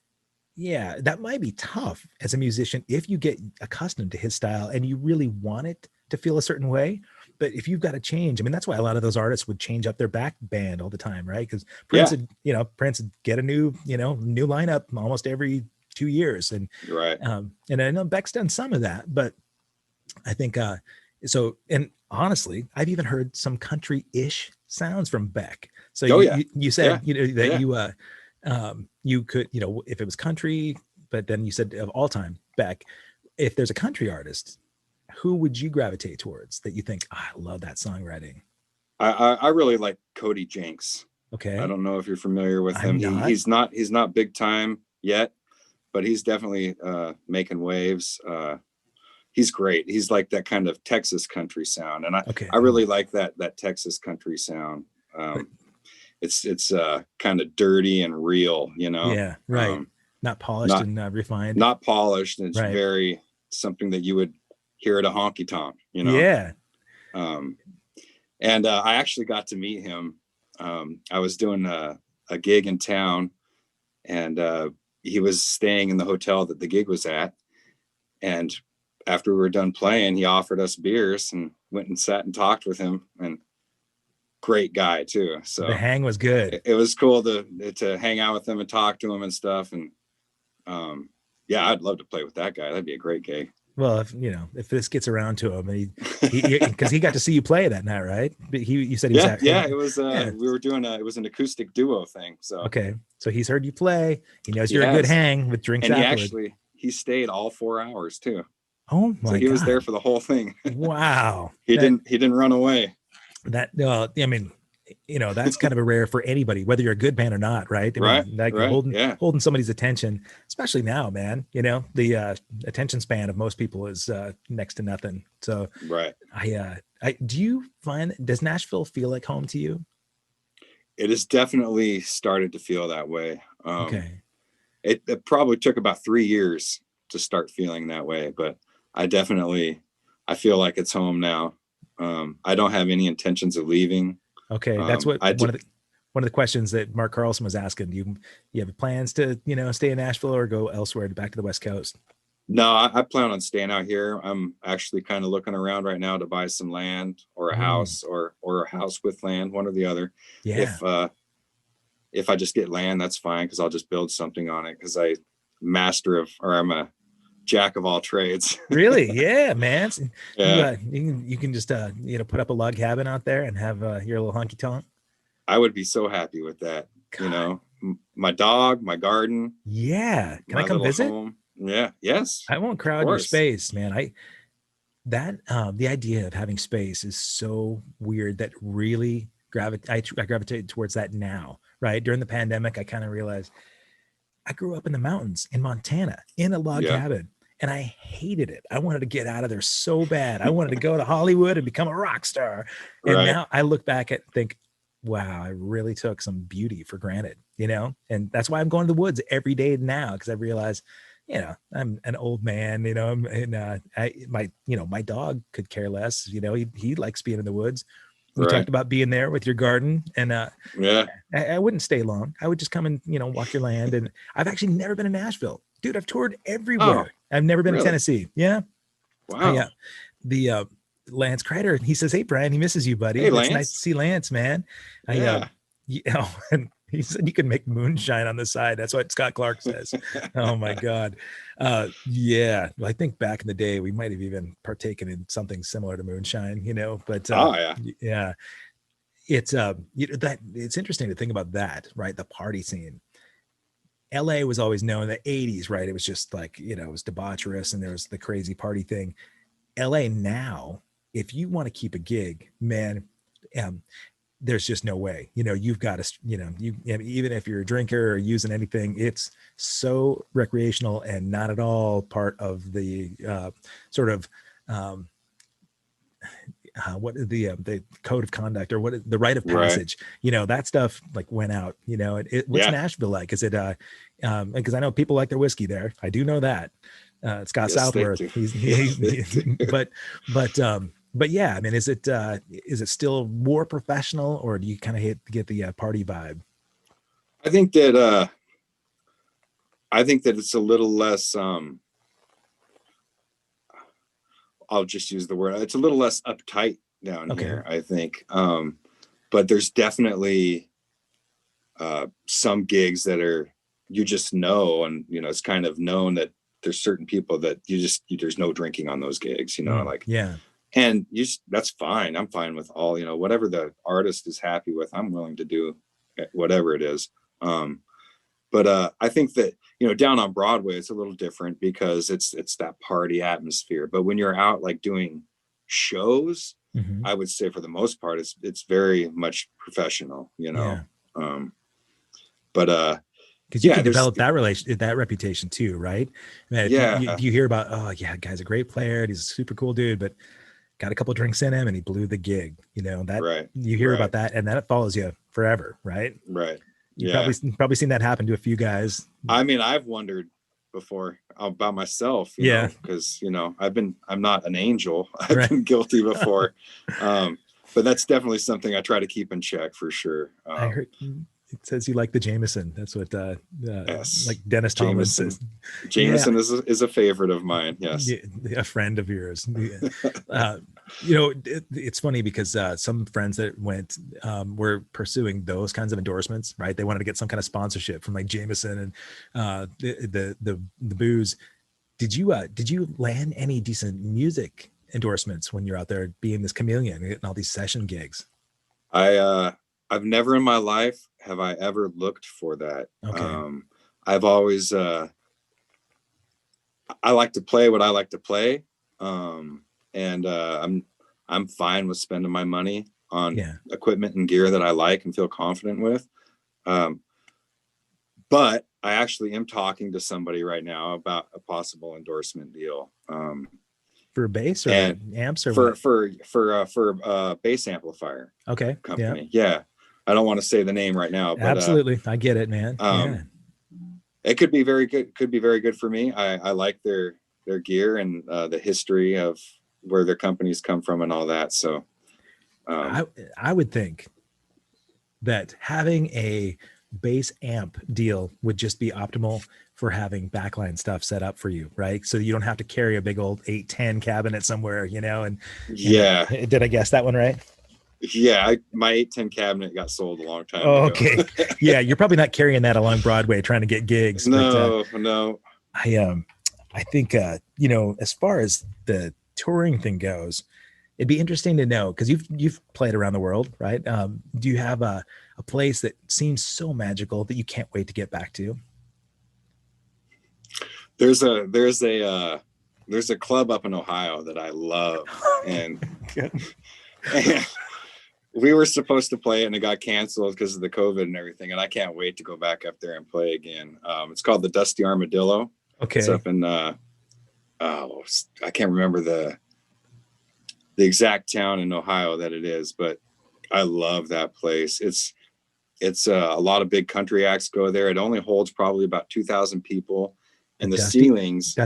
yeah, that might be tough as a musician if you get accustomed to his style and you really want it to feel a certain way. But if you've got to change, I mean, that's why a lot of those artists would change up their back band all the time, right? Because Prince would get a new lineup almost every 2 years. And and I know Beck's done some of that, but I think and honestly, I've even heard some country-ish sounds from Beck. So you said you could, if it was country, but then you said of all time Beck, if there's a country artist, who would you gravitate towards that you think, I love that songwriting? I really like Cody Jenks. Okay. I don't know if you're familiar with him. He's not big time yet, but he's definitely making waves. He's great. He's like that kind of Texas country sound. And I really like that Texas country sound. It's kind of dirty and real, Yeah, right. Not polished and refined. Not polished. And it's very something that you would hear at a honky tonk, Yeah. And I actually got to meet him. I was doing a gig in town, and he was staying in the hotel that the gig was at. And after we were done playing, he offered us beers and went and sat and talked with him. And great guy too. So the hang was good. It was cool to hang out with him and talk to him and stuff. And I'd love to play with that guy. That'd be a great gig. Well, if this gets around to him, because he got to see you play that night, right? But you said he was it was we were doing it was an acoustic duo thing. So okay, so he's heard you play. He knows you're a good hang with drinks. And he stayed all 4 hours too. Oh my! So he was there for the whole thing. Wow. He didn't run away. I mean, that's kind of a rare for anybody, whether you're a good band or not, right? Holding somebody's attention, especially now, man. The attention span of most people is next to nothing. So, right. Do you find, does Nashville feel like home to you? It has definitely started to feel that way. Okay. It probably took about 3 years to start feeling that way, but I feel like it's home now. I don't have any intentions of leaving. Okay, that's what one of the questions that Mark Carlson was asking. Do you have plans to stay in Nashville or go elsewhere back to the West Coast? No, I plan on staying out here. I'm actually kind of looking around right now to buy some land or a house or a house with land, one or the other. Yeah. If I just get land, that's fine because I'll just build something on it because I'm a jack of all trades. Really? Yeah, man. So Yeah. you can just put up a log cabin out there and have your little honky tonk. I would be so happy with that. God. My dog, my garden, Yeah. Can I my come little visit? home. Yeah. Yes. I won't Of crowd your course. space, man. The idea of having space is so weird that really I gravitate towards that now, right? During the pandemic, I kind of realized I grew up in the mountains in Montana in a log Yeah. cabin, and I hated it. I wanted to get out of there so bad. I wanted to go to Hollywood and become a rock star. And Right. now I look back and think, wow, I really took some beauty for granted, and that's why I'm going to the woods every day now, because I realize, I'm an old man, my dog could care less, he likes being in the woods. You Right. talked about being there with your garden, and Yeah. I wouldn't stay long. I would just come and, walk your land. And I've actually never been to Nashville, dude. I've toured Oh, everywhere. I've never been to really? Tennessee. Yeah. Wow. The Lance Kreider, he says, "Hey, Brian, he misses you, buddy. Hey, It's nice to Lance. see Lance, man." Yeah. And he said you can make moonshine on the side. That's what Scott Clark says. Oh my God. Yeah. Well, I think back in the day, we might have even partaken in something similar to moonshine, but Oh, yeah. yeah, it's that it's interesting to think about that, right? The party scene. LA was always known in the 80s, right? It was just like, it was debaucherous and there was the crazy party thing. LA now, if you want to keep a gig, man, there's just no way. You've got to, even if you're a drinker or using anything, it's so recreational and not at all part of the sort of what is the code of conduct, or what is the rite of Right. passage, that stuff like went out, what's Yeah. Nashville like? Is it because I know people like their whiskey there. I do know that. Scott Yes, they Southworth, do. he's Yes, they do. but yeah, I mean, is it still more professional, or do you kind of get the party vibe? I think that it's a little less I'll just use the word, it's a little less uptight down Okay. here, I think. But there's definitely some gigs that you just know, and it's kind of known that there's certain people that there's no drinking on those gigs, like, yeah. And that's fine. I'm fine with all, whatever the artist is happy with, I'm willing to do whatever it is. But I think that, down on Broadway, it's a little different because it's that party atmosphere. But when you're out like doing shows, Mhm. I would say for the most part, it's very much professional, Yeah. But because you can develop that reputation too, right? Man, yeah. you hear about, oh yeah, guy's a great player, he's a super cool dude, but got a couple drinks in him and he blew the gig. That Right. You hear Right. about that, and then it follows you forever, right? Right. You Yeah. probably seen that happen to a few guys. I mean, I've wondered before about myself, Yeah. because I'm not an angel. I've Right. been guilty before. But that's definitely something I try to keep in check for sure. I heard it says you like the Jameson. That's what Yes. like Dennis Thomas says. Jameson is a favorite of mine. Yes. A friend of yours. It's funny because some friends that went were pursuing those kinds of endorsements, right? They wanted to get some kind of sponsorship from like Jameson and the booze. Did you land any decent music endorsements when you're out there being this chameleon and getting all these session gigs? I've never in my life have I ever looked for that. Okay. I've always I like to play what I like to play. And I'm fine with spending my money on equipment and gear that I like and feel confident with. But I actually am talking to somebody right now about a possible endorsement deal. For a bass or amps or for a bass amplifier. Okay. Company. Yeah. I don't want to say the name right now, but absolutely. I get it, man. Yeah. It could be very good. Could be very good for me. I like their gear and the history of where their companies come from and all that. So I would think that having a bass amp deal would just be optimal for having backline stuff set up for you, right? So you don't have to carry a big old 810 cabinet somewhere, and yeah. Did I guess that one right? Yeah, my 810 cabinet got sold a long time ago. Okay. Yeah, you're probably not carrying that along Broadway trying to get gigs. No, no. I think, as far as the touring thing goes, it'd be interesting to know, because you've played around the world, right? Do you have a place that seems so magical that you can't wait to get back to? There's a club up in Ohio that I love, and, and we were supposed to play it and it got canceled because of the COVID and everything. And I can't wait to go back up there and play again. It's called the Dusty Armadillo. Okay. It's up in I can't remember the exact town in Ohio that it is, but I love that place. It's a lot of big country acts go there. It only holds probably about 2,000 people, and the ceilings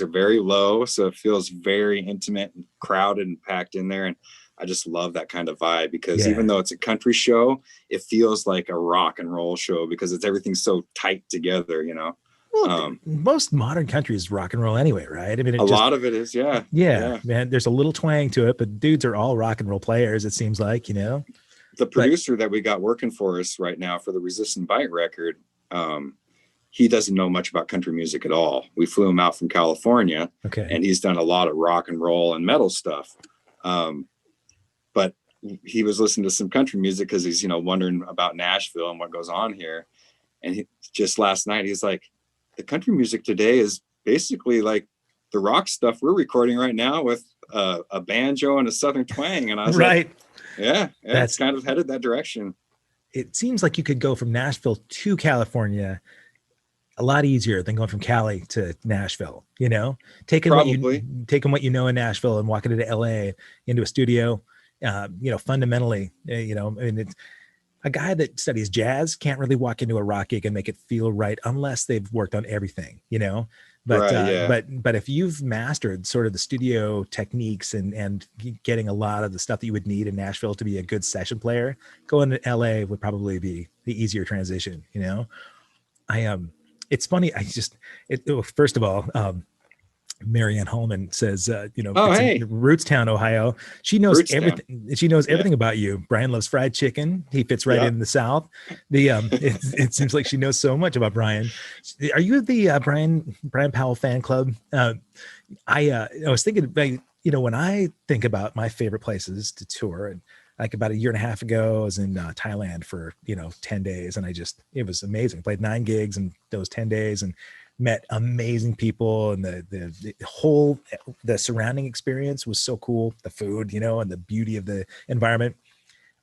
are very low, so it feels very intimate and crowded and packed in there. And I just love that kind of vibe, because even though it's a country show, it feels like a rock and roll show because everything's so tight together, Well, most modern country is rock and roll anyway, right? I mean, a lot of it is, yeah, man. There's a little twang to it, but dudes are all rock and roll players. It seems like, The producer that we got working for us right now for the Resist and Bite record, he doesn't know much about country music at all. We flew him out from California, and he's done a lot of rock and roll and metal stuff. But he was listening to some country music because he's, wondering about Nashville and what goes on here. And just last night, he's like, the country music today is basically like the rock stuff we're recording right now with a banjo and a Southern twang. And I was like, yeah, it's kind of headed that direction. It seems like you could go from Nashville to California a lot easier than going from Cali to Nashville, taking what you know in Nashville and walking into LA into a studio, fundamentally, I mean, it's a guy that studies jazz can't really walk into a rock gig and make it feel right unless they've worked on everything, but if you've mastered sort of the studio techniques and getting a lot of the stuff that you would need in Nashville to be a good session player, going to LA would probably be the easier transition. It's funny. First of all, Marianne Holman says, in Rootstown, Ohio. She knows everything. She knows everything about you. Brian loves fried chicken. He fits right in the South. It seems like she knows so much about Brian. Are you the Brian Powell fan club? I was thinking about, when I think about my favorite places to tour, and like about a year and a half ago, I was in Thailand for 10 days, and it was amazing. Played 9 gigs in those 10 days and met amazing people, and the surrounding experience was so cool. The food, and the beauty of the environment.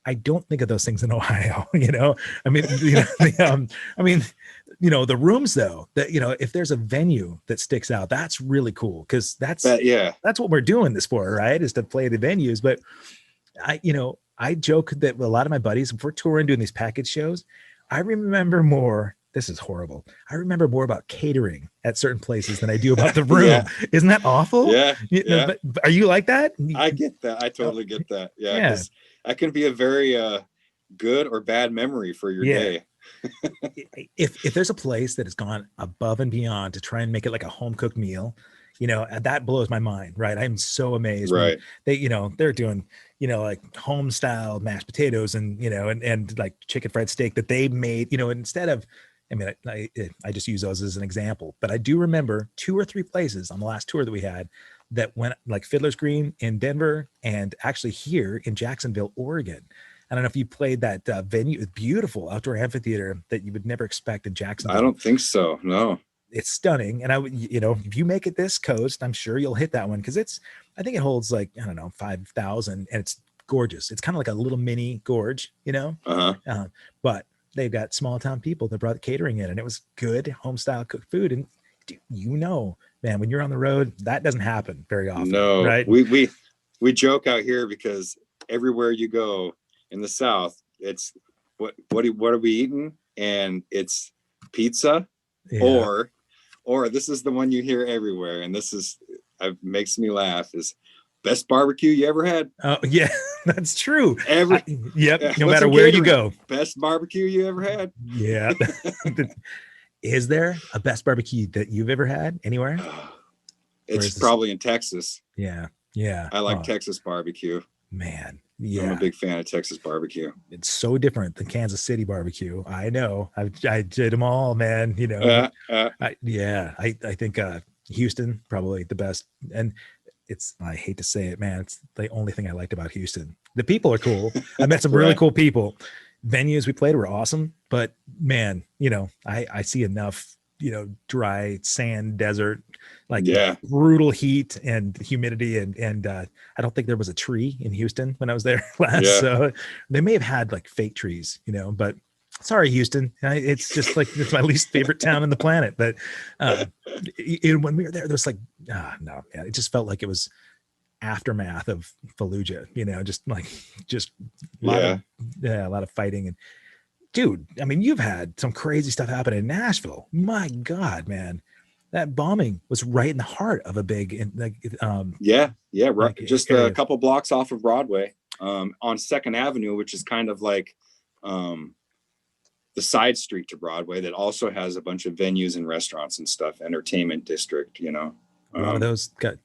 I don't think of those things in Ohio. I mean, the rooms though, that, if there's a venue that sticks out, that's really cool. Cause that's what we're doing this for, right? Is to play the venues. But I joke that a lot of my buddies, if we're touring doing these package shows, I remember more. This is horrible. I remember more about catering at certain places than I do about the room. Isn't that awful? But are you like that? I get that. I totally get that. Yeah. That can be a very good or bad memory for your day. if there's a place that has gone above and beyond to try and make it like a home cooked meal, that blows my mind. Right. I'm so amazed. Right. They're doing, like home style mashed potatoes and, and like chicken fried steak that they made, instead of, I mean, I just use those as an example, but I do remember 2 or 3 places on the last tour that we had that went, like Fiddler's Green in Denver, and actually here in Jacksonville, Oregon. I don't know if you played that venue, beautiful outdoor amphitheater that you would never expect in Jacksonville. I don't think so. No. It's stunning. And if you make it this coast, I'm sure you'll hit that one, because I think it holds like, 5,000, and it's gorgeous. It's kind of like a little mini gorge, but they've got small town people that brought catering in, and it was good home style cooked food. And man, when you're on the road, that doesn't happen very often. No, right? We joke out here because everywhere you go in the South, it's what are we eating? And it's pizza, or this is the one you hear everywhere, and this is makes me laugh, is best barbecue you ever had. Oh yeah, that's true. No matter where you go. Best barbecue you ever had. Yeah. Is there a best barbecue that you've ever had anywhere? It's probably in Texas. Yeah. I like Texas barbecue. Man, I'm a yeah. big fan of Texas barbecue. It's so different than Kansas City barbecue. I know. I did them all, man. I think Houston probably the best. And I hate to say it, man. It's the only thing I liked about Houston. The people are cool. I met some really Right. cool people. Venues we played were awesome, but man, I see enough, dry sand desert, like Yeah. brutal heat and humidity, and I don't think there was a tree in Houston when I was there last. Yeah. So they may have had like fake trees, but sorry, Houston. It's just like, it's my least favorite town on the planet. But when we were there was like, no, yeah, it just felt like it was aftermath of Fallujah, just a lot of fighting. And dude, I mean, you've had some crazy stuff happen in Nashville. My God, man, that bombing was right in the heart of a big, right. like Just area. a couple blocks off of Broadway, on Second Avenue, which is kind of like the side street to Broadway that also has a bunch of venues and restaurants and stuff, entertainment district, A lot of those got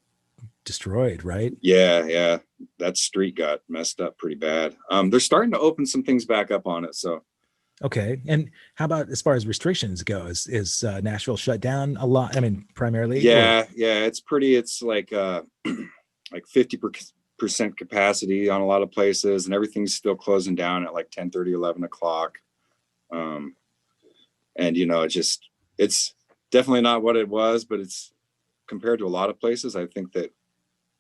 destroyed, right? Yeah. That street got messed up pretty bad. They're starting to open some things back up on it. So, okay. And how about as far as restrictions go? Is Nashville shut down a lot? I mean, primarily? Yeah. It's like like 50% capacity on a lot of places, and everything's still closing down at like 10:30, 11 o'clock. And it's definitely not what it was, but it's compared to a lot of places. I think that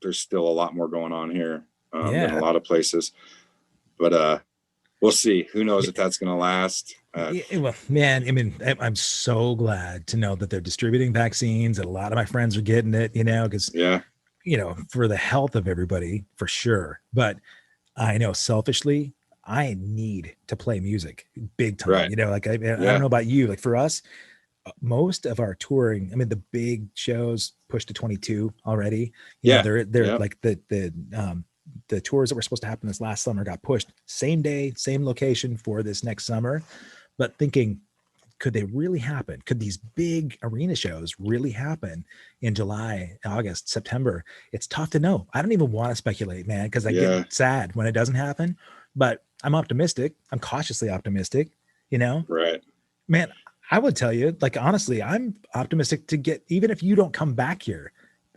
there's still a lot more going on here than a lot of places, but we'll see. Who knows if that's going to last? Well, man, I mean, I'm so glad to know that they're distributing vaccines, and a lot of my friends are getting it, because for the health of everybody, for sure. But I know selfishly, I need to play music big time. Right. I don't know about you. Like for us, most of our touring, I mean, the big shows pushed to 22 already. They're like the tours that were supposed to happen this last summer got pushed same day, same location for this next summer. But thinking, could they really happen? Could these big arena shows really happen in July, August, September? It's tough to know. I don't even want to speculate, man, because I get sad when it doesn't happen. But I'm optimistic. I'm cautiously optimistic, Right. Man, I would tell you, like, honestly, I'm optimistic to get, even if you don't come back here,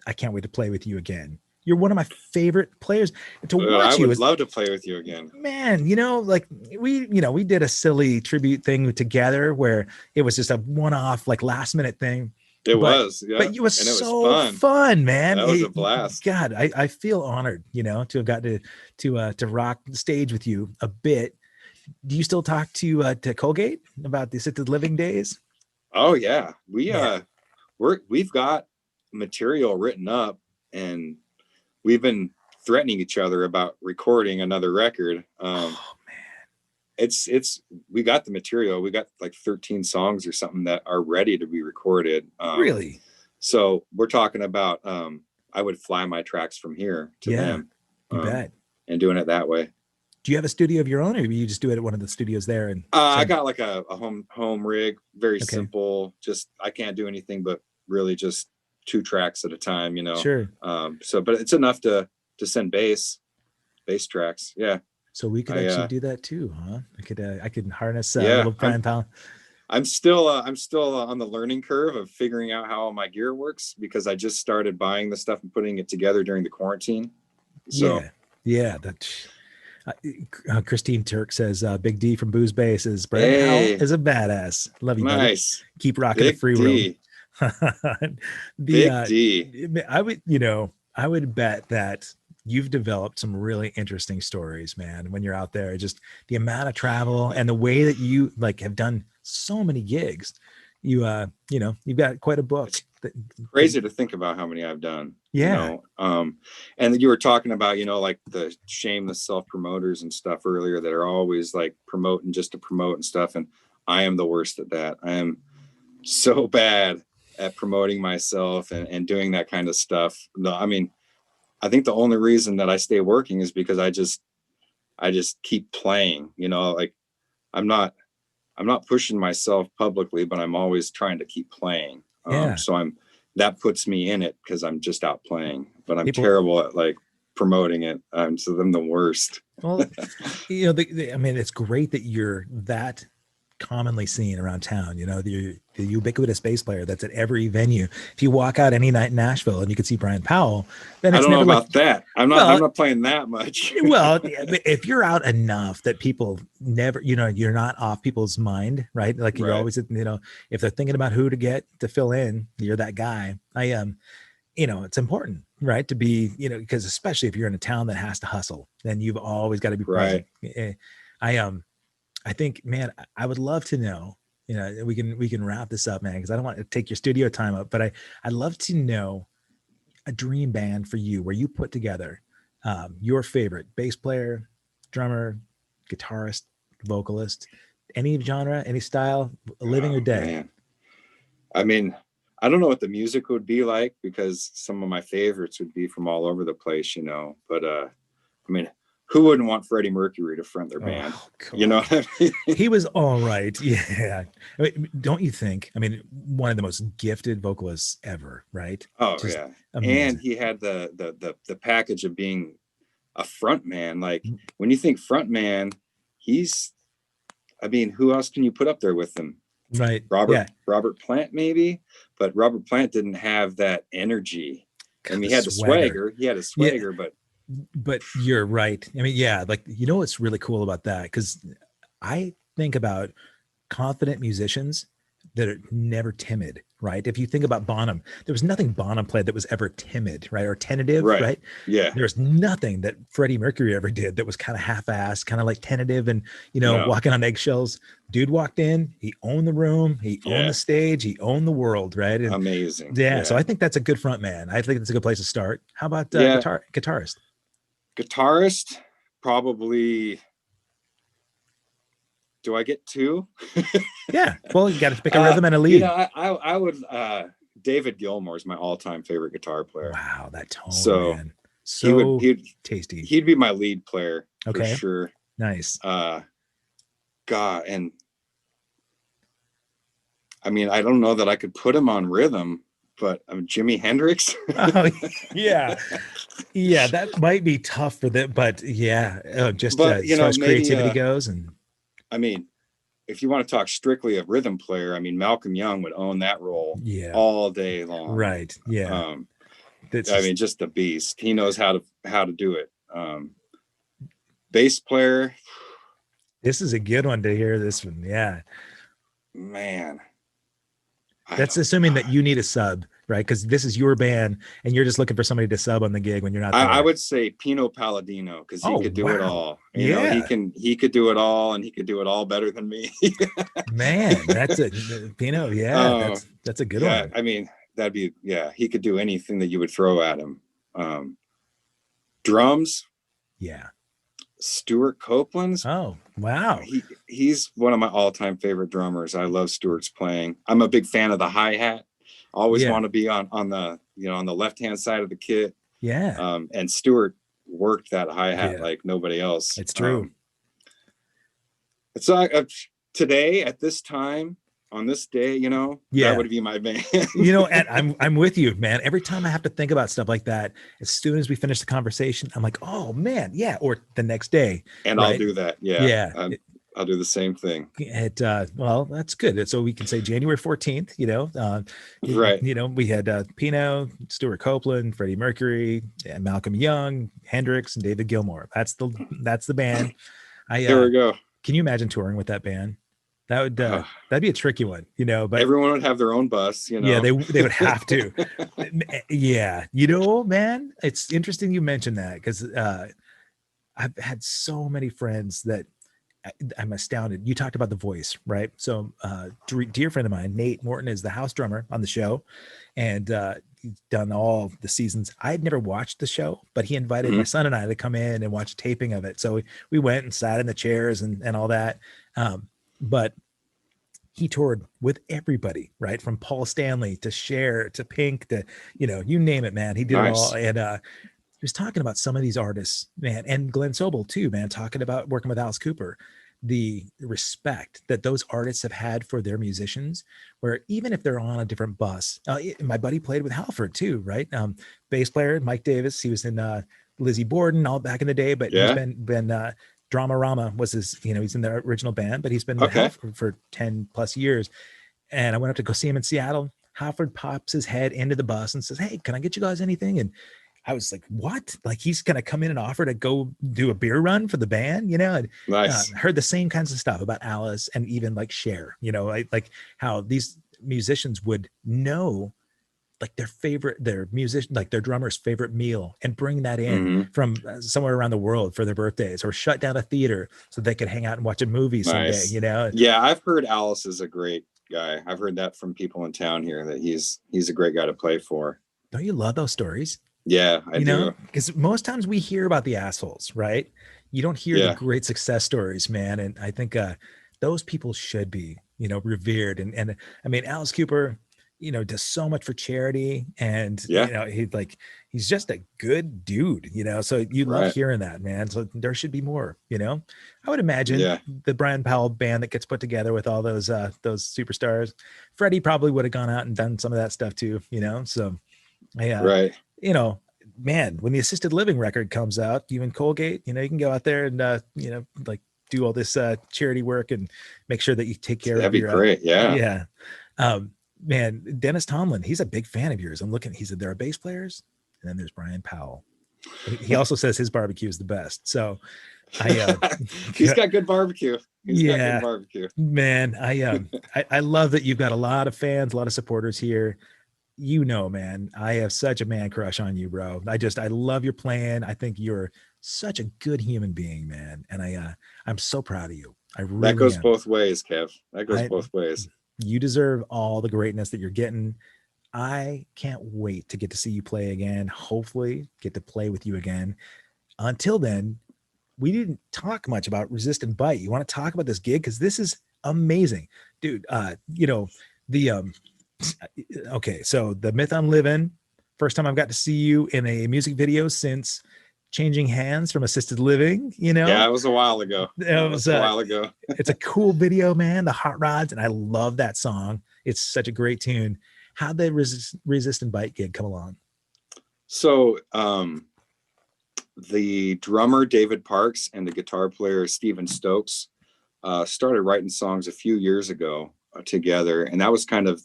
I can't wait to play with you again. You're one of my favorite players to watch. I would love to play with you again, man. Like we did a silly tribute thing together where it was just a one-off, like last minute thing. But it was so fun, man. That was a blast. God, I feel honored, to have got to rock the stage with you a bit. Do you still talk to Colgate about the assisted living days? Oh yeah, we've got material written up, and we've been threatening each other about recording another record. Oh man, it's we got the material. We got like 13 songs or something that are ready to be recorded. Really? So we're talking about I would fly my tracks from here to them. You bet. And doing it that way. Do you have a studio of your own, or do you just do it at one of the studios there? And I got like a home rig, very simple. Just I can't do anything but really just 2 tracks at a time, Sure. But it's enough to send bass tracks. Yeah. So we could actually do that too, huh? I could harness little Brian Powell. I'm still on the learning curve of figuring out how all my gear works, because I just started buying the stuff and putting it together during the quarantine. So that's. Christine Turk says, Big D from Booze Bay says, Brian Powell is a badass. Love you, nice. Buddy. Keep rocking the free room. Big D. I would bet that you've developed some really interesting stories, man, when you're out there. Just the amount of travel and the way that you have done so many gigs. You've got quite a book. Crazy to think about how many I've done. Yeah. And you were talking about, like the shameless self-promoters and stuff earlier that are always like promoting just to promote and stuff. And I am the worst at that. I am so bad at promoting myself and doing that kind of stuff. I mean, I think the only reason that I stay working is because I just keep playing, like I'm not pushing myself publicly, but I'm always trying to keep playing. So that puts me in it because I'm just out playing, but I'm terrible at like promoting it. So I'm the worst. Well, you know, I mean, it's great that you're that commonly seen around town. You know, the ubiquitous bass player that's at every venue. If you walk out any night in Nashville and you can see Brian Powell, then I it's don't know never about that. I'm not playing that much. Well, if you're out enough that people never, you know, you're not off people's mind, right? Like you're Right. always, you know, if they're thinking about who to get to fill in, you're that guy. You know, it's important, right? To be, you know, because especially if you're in a town that has to hustle, then you've always got to be present. Right. I think, man, I would love to know, you know, we can wrap this up, man, because I don't want to take your studio time up, but I'd love to know a dream band for you where you put together your favorite bass player, drummer, guitarist, vocalist, any genre, any style, living or dead. Man. I mean, I don't know what the music would be like, because some of my favorites would be from all over the place, you know, but I mean, who wouldn't want Freddie Mercury to front their band? You know what I mean? He was all right. Yeah. I mean, don't you think? I mean, one of the most gifted vocalists ever, right? Oh, just yeah. amazing. And he had the package of being a front man. Like when you think front man, I mean, who else can you put up there with him? Right. Robert Plant, maybe, but Robert Plant didn't have that energy. I mean, he had the swagger. He had a swagger, but you're right. I mean, yeah, like, you know, what's really cool about that? Because I think about confident musicians that are never timid, right? If you think about Bonham, there was nothing Bonham played that was ever timid, right? Or tentative, right? Yeah. There's nothing that Freddie Mercury ever did that was kind of half-assed, kind of like tentative and, you know, walking on eggshells. Dude walked in, he owned the room, he owned the stage, he owned the world, right? And amazing. Yeah. So I think that's a good front man. I think that's a good place to start. How about guitarist? Guitarist, probably. Do I get two? Yeah. Well, you got to pick a rhythm and a lead. You know, I would. David Gilmour is my all-time favorite guitar player. Wow, that tone, so man. So he'd tasty. He'd be my lead player for sure. Nice. God, and I mean, I don't know that I could put him on rhythm, but Jimi Hendrix. Oh, yeah. Yeah, that might be tough for them, but yeah, just you know, as creativity goes. And I mean, if you want to talk strictly a rhythm player, I mean, Malcolm Young would own that role all day long. Right. Yeah. I mean, just the beast. He knows how to do it. Bass player. This is a good one to hear. This one. Yeah. Man. That's assuming that you need a sub, right? Because this is your band and you're just looking for somebody to sub on the gig when you're not there. I would say Pino Palladino, because he could do it all. You know, he could do it all, and he could do it all better than me. Man, that's a Pino. Yeah, that's a good one. I mean, that'd be he could do anything that you would throw at him. Drums. Yeah. Stuart Copeland. Oh, wow. He's one of my all-time favorite drummers. I love Stuart's playing. I'm a big fan of the hi-hat. Always want to be on the, you know, on the left-hand side of the kit. Yeah. And Stuart worked that hi-hat like nobody else. It's true. It's today at this time, on this day, you know, that would be my band. You know, and I'm with you, man. Every time I have to think about stuff like that, as soon as we finish the conversation, I'm like, oh man, yeah. Or the next day. And I'll do that. Yeah. I'll do the same thing. Well, that's good. So we can say January 14th, you know, right. You know, we had Pino, Stuart Copeland, Freddie Mercury, and Malcolm Young, Hendrix, and David Gilmour. That's the band. There we go. Can you imagine touring with that band? That would that'd be a tricky one, you know. But everyone would have their own bus, you know. Yeah, they would have to. Yeah, you know, man, it's interesting you mentioned that, because I've had so many friends that I'm astounded. You talked about the voice, right? So, dear friend of mine, Nate Morton, is the house drummer on the show, and he's done all the seasons. I had never watched the show, but he invited my son and I to come in and watch a taping of it. So we went and sat in the chairs and all that. But he toured with everybody, right? From Paul Stanley to Cher to Pink to, you know, you name it, man. He did it all. And he was talking about some of these artists, man, and Glenn Sobel too, man, talking about working with Alice Cooper, the respect that those artists have had for their musicians, where even if they're on a different bus, my buddy played with Halford too, right? Bass player, Mike Davis, he was in Lizzie Borden all back in the day, but he's Yeah. been Dramarama was his, he's in the original band, but he's been with Okay. Halford for 10 plus years. And I went up to go see him in Seattle. Halford pops his head into the bus and says, "Hey, can I get you guys anything?" And I was like, "What?" Like he's gonna come in and offer to go do a beer run for the band, And Nice. heard the same kinds of stuff about Alice and even like Cher, like how these musicians would know like their musician, like their drummer's favorite meal, and bring that in Mm-hmm. from somewhere around the world for their birthdays, or shut down a theater so they could hang out and watch a movie someday. Nice. Yeah, I've heard Alice is a great guy. I've heard that from people in town here, that he's a great guy to play for. Don't you love those stories? Yeah, I do. Because most times we hear about the assholes, right? You don't hear the great success stories, man. And I think those people should be, revered. And I mean, Alice Cooper, does so much for charity, and he's just a good dude, so you love hearing that, man. So there should be more. I would imagine the Brian Powell band that gets put together with all those superstars, Freddie probably would have gone out and done some of that stuff too, so man, when the assisted living record comes out, you and Colgate, you can go out there and like do all this charity work and make sure that you take care of your great. Man, Dennis Tomlin, he's a big fan of yours. I'm looking, he said there are bass players, and then there's Brian Powell. He also says his barbecue is the best. So he's got good barbecue. He's got good barbecue. Man, I love that you've got a lot of fans, a lot of supporters here. Man, I have such a man crush on you, bro. I love your plan. I think you're such a good human being, man. And I'm so proud of you. I really That goes both ways, Kev. That goes both ways. You deserve all the greatness that you're getting. I can't wait to get to see you play again. Hopefully get to play with you again. Until then, we didn't talk much about Resist and Bite. You want to talk about this gig? Because this is amazing, dude. Okay, so the Myth I'm Living, first time I've got to see you in a music video since Changing Hands from Assisted Living, Yeah, it was a while ago. It was a while ago. It's a cool video, man. The Hot Rods, and I love that song. It's such a great tune. How'd the Resist and Bite gig come along? So the drummer David Parks and the guitar player Stephen Stokes started writing songs a few years ago together, and that was kind of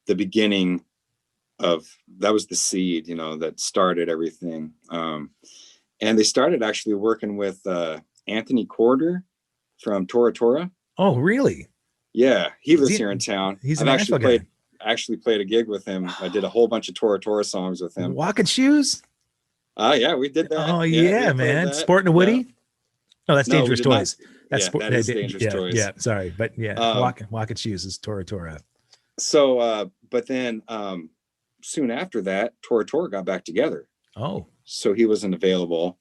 the beginning that was the seed, that started everything. And they started actually working with Anthony Corder from Tora Tora. Oh, really? Yeah, he lives here in town. He's actually played a gig with him. I did a whole bunch of Tora Tora songs with him. Walking Shoes? Yeah, we did that. Oh, yeah, man. That. Sporting a Woody? Yeah. No, that's Dangerous Toys. That's that is Dangerous Toys. Yeah, sorry. But Walking Shoes is Tora Tora. So, but then soon after that, Tora Tora got back together. Oh. So he wasn't available.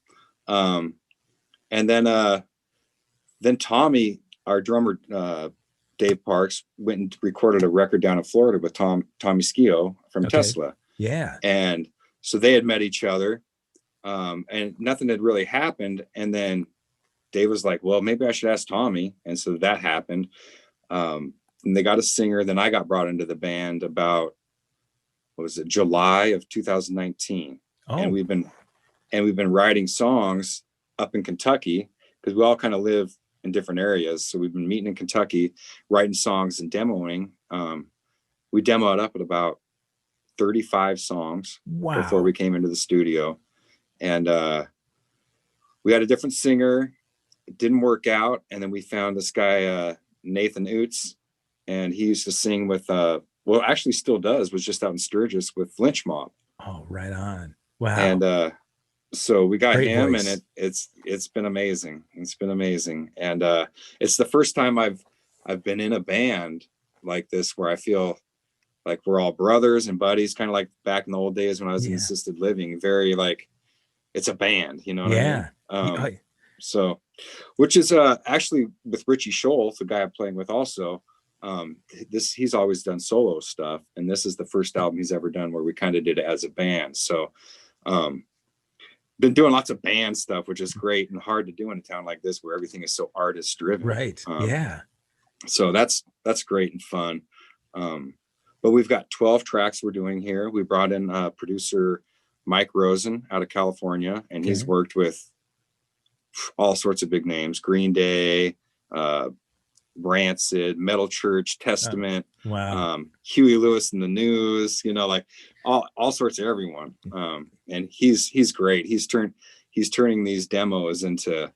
And then Tommy, our drummer, Dave Parks, went and recorded a record down in Florida with Tommy Skio from Tesla. Yeah. And so they had met each other, and nothing had really happened. And then Dave was like, well, maybe I should ask Tommy. And so that happened. And they got a singer. Then I got brought into the band about, July of 2019. Oh. And we've been writing songs up in Kentucky, because we all kind of live in different areas. So we've been meeting in Kentucky, writing songs and demoing. We demoed up at about 35 songs before we came into the studio. And we had a different singer. It didn't work out. And then we found this guy, Nathan Oots, and he used to sing with, actually still does, was just out in Sturgis with Lynch Mob. Oh, right on. Wow. And so we got him, voice. and it's been amazing. It's been amazing. And it's the first time I've been in a band like this where I feel like we're all brothers and buddies, kind of like back in the old days when I was in assisted living. Very like, it's a band, you know what I mean? So, which is actually with Richie Scholl, the guy I'm playing with also. He's always done solo stuff, and this is the first album he's ever done where we kind of did it as a band. So been doing lots of band stuff, which is great and hard to do in a town like this where everything is so artist driven. Right. So that's great and fun. But we've got 12 tracks we're doing here. We brought in producer Mike Rosen out of California, and he's worked with all sorts of big names: Green Day, Rancid, Metal Church, Testament, Huey Lewis and the News, you know, like all sorts of everyone. And he's great. He's turning these demos into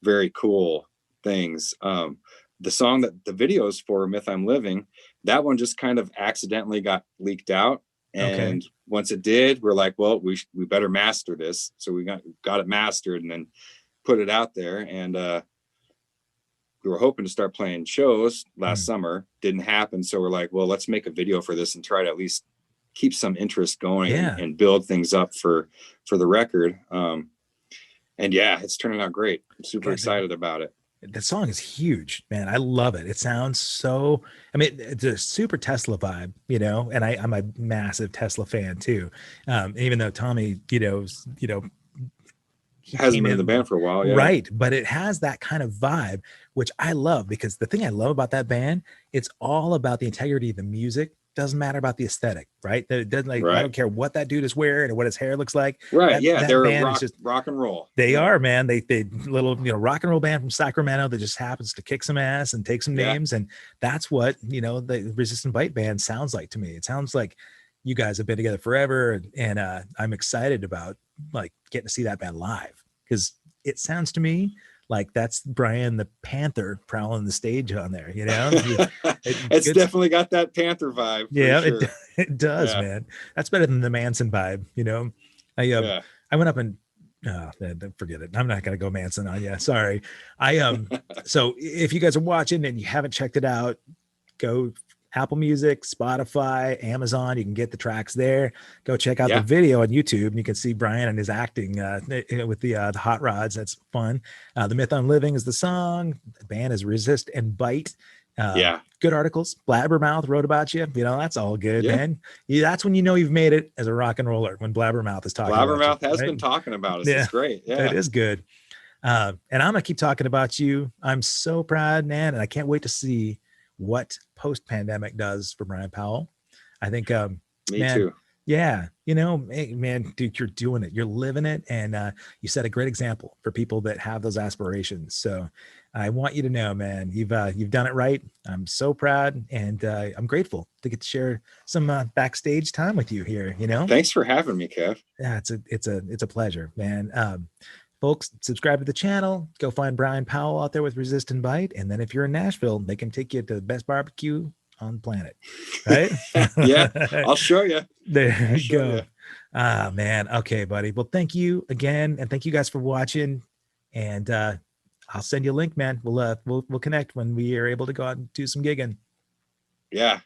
very cool things. The song that the videos for Myth I'm Living, that one just kind of accidentally got leaked out. And once it did, we're like, well, we better master this. So we got it mastered and then put it out there. And we were hoping to start playing shows last summer. Didn't happen. So we're like, well, let's make a video for this and try to at least keep some interest going and build things up for the record. And yeah, it's turning out great. I'm super excited about it. The song is huge, man. I love it. It sounds so, I mean, it's a super Tesla vibe, you know, and I'm a massive Tesla fan too. Even though Tommy, he hasn't been in the band for a while. Yeah. Right. But it has that kind of vibe, which I love, because the thing I love about that band, it's all about the integrity of the music. Doesn't matter about the aesthetic, right? It doesn't I don't care what that dude is wearing or what his hair looks like. Right. They're rock and roll. They are, man. They little, rock and roll band from Sacramento that just happens to kick some ass and take some names. And that's what, the Resistant Bite band sounds like to me. It sounds like you guys have been together forever. And I'm excited about like getting to see that band live, because it sounds to me like that's Brian the Panther prowling the stage on there, It's definitely got that Panther vibe. Yeah, sure. it does, man. That's better than the Manson vibe, I went up and forget it. I'm not gonna go Manson on you. Sorry. So if you guys are watching and you haven't checked it out, go Apple Music, Spotify, Amazon. You can get the tracks there. Go check out the video on YouTube, and you can see Brian and his acting with the hot rods. That's fun. The Myth I'm Living is the song. The band is Resist and Bite. Good articles. Blabbermouth wrote about you. That's all good, man. That's when you've made it as a rock and roller, when Blabbermouth is talking. Blabbermouth has been talking about us. It's great. Yeah, it is good. And I'm gonna keep talking about you. I'm so proud, man, and I can't wait to see what post-pandemic does for Brian Powell. I think me too. Yeah, man, dude, you're doing it, you're living it, and you set a great example for people that have those aspirations. So I want you to know, man, you've done it right. I'm so proud, and I'm grateful to get to share some backstage time with you here. Thanks for having me, Kev. Yeah, it's a pleasure, man. Folks, subscribe to the channel. Go find Brian Powell out there with Resist and Bite. And then if you're in Nashville, they can take you to the best barbecue on the planet. Right? Yeah, I'll show you. There you go. Man. Okay, buddy. Well, thank you again. And thank you guys for watching. And I'll send you a link, man. We'll connect when we are able to go out and do some gigging. Yeah.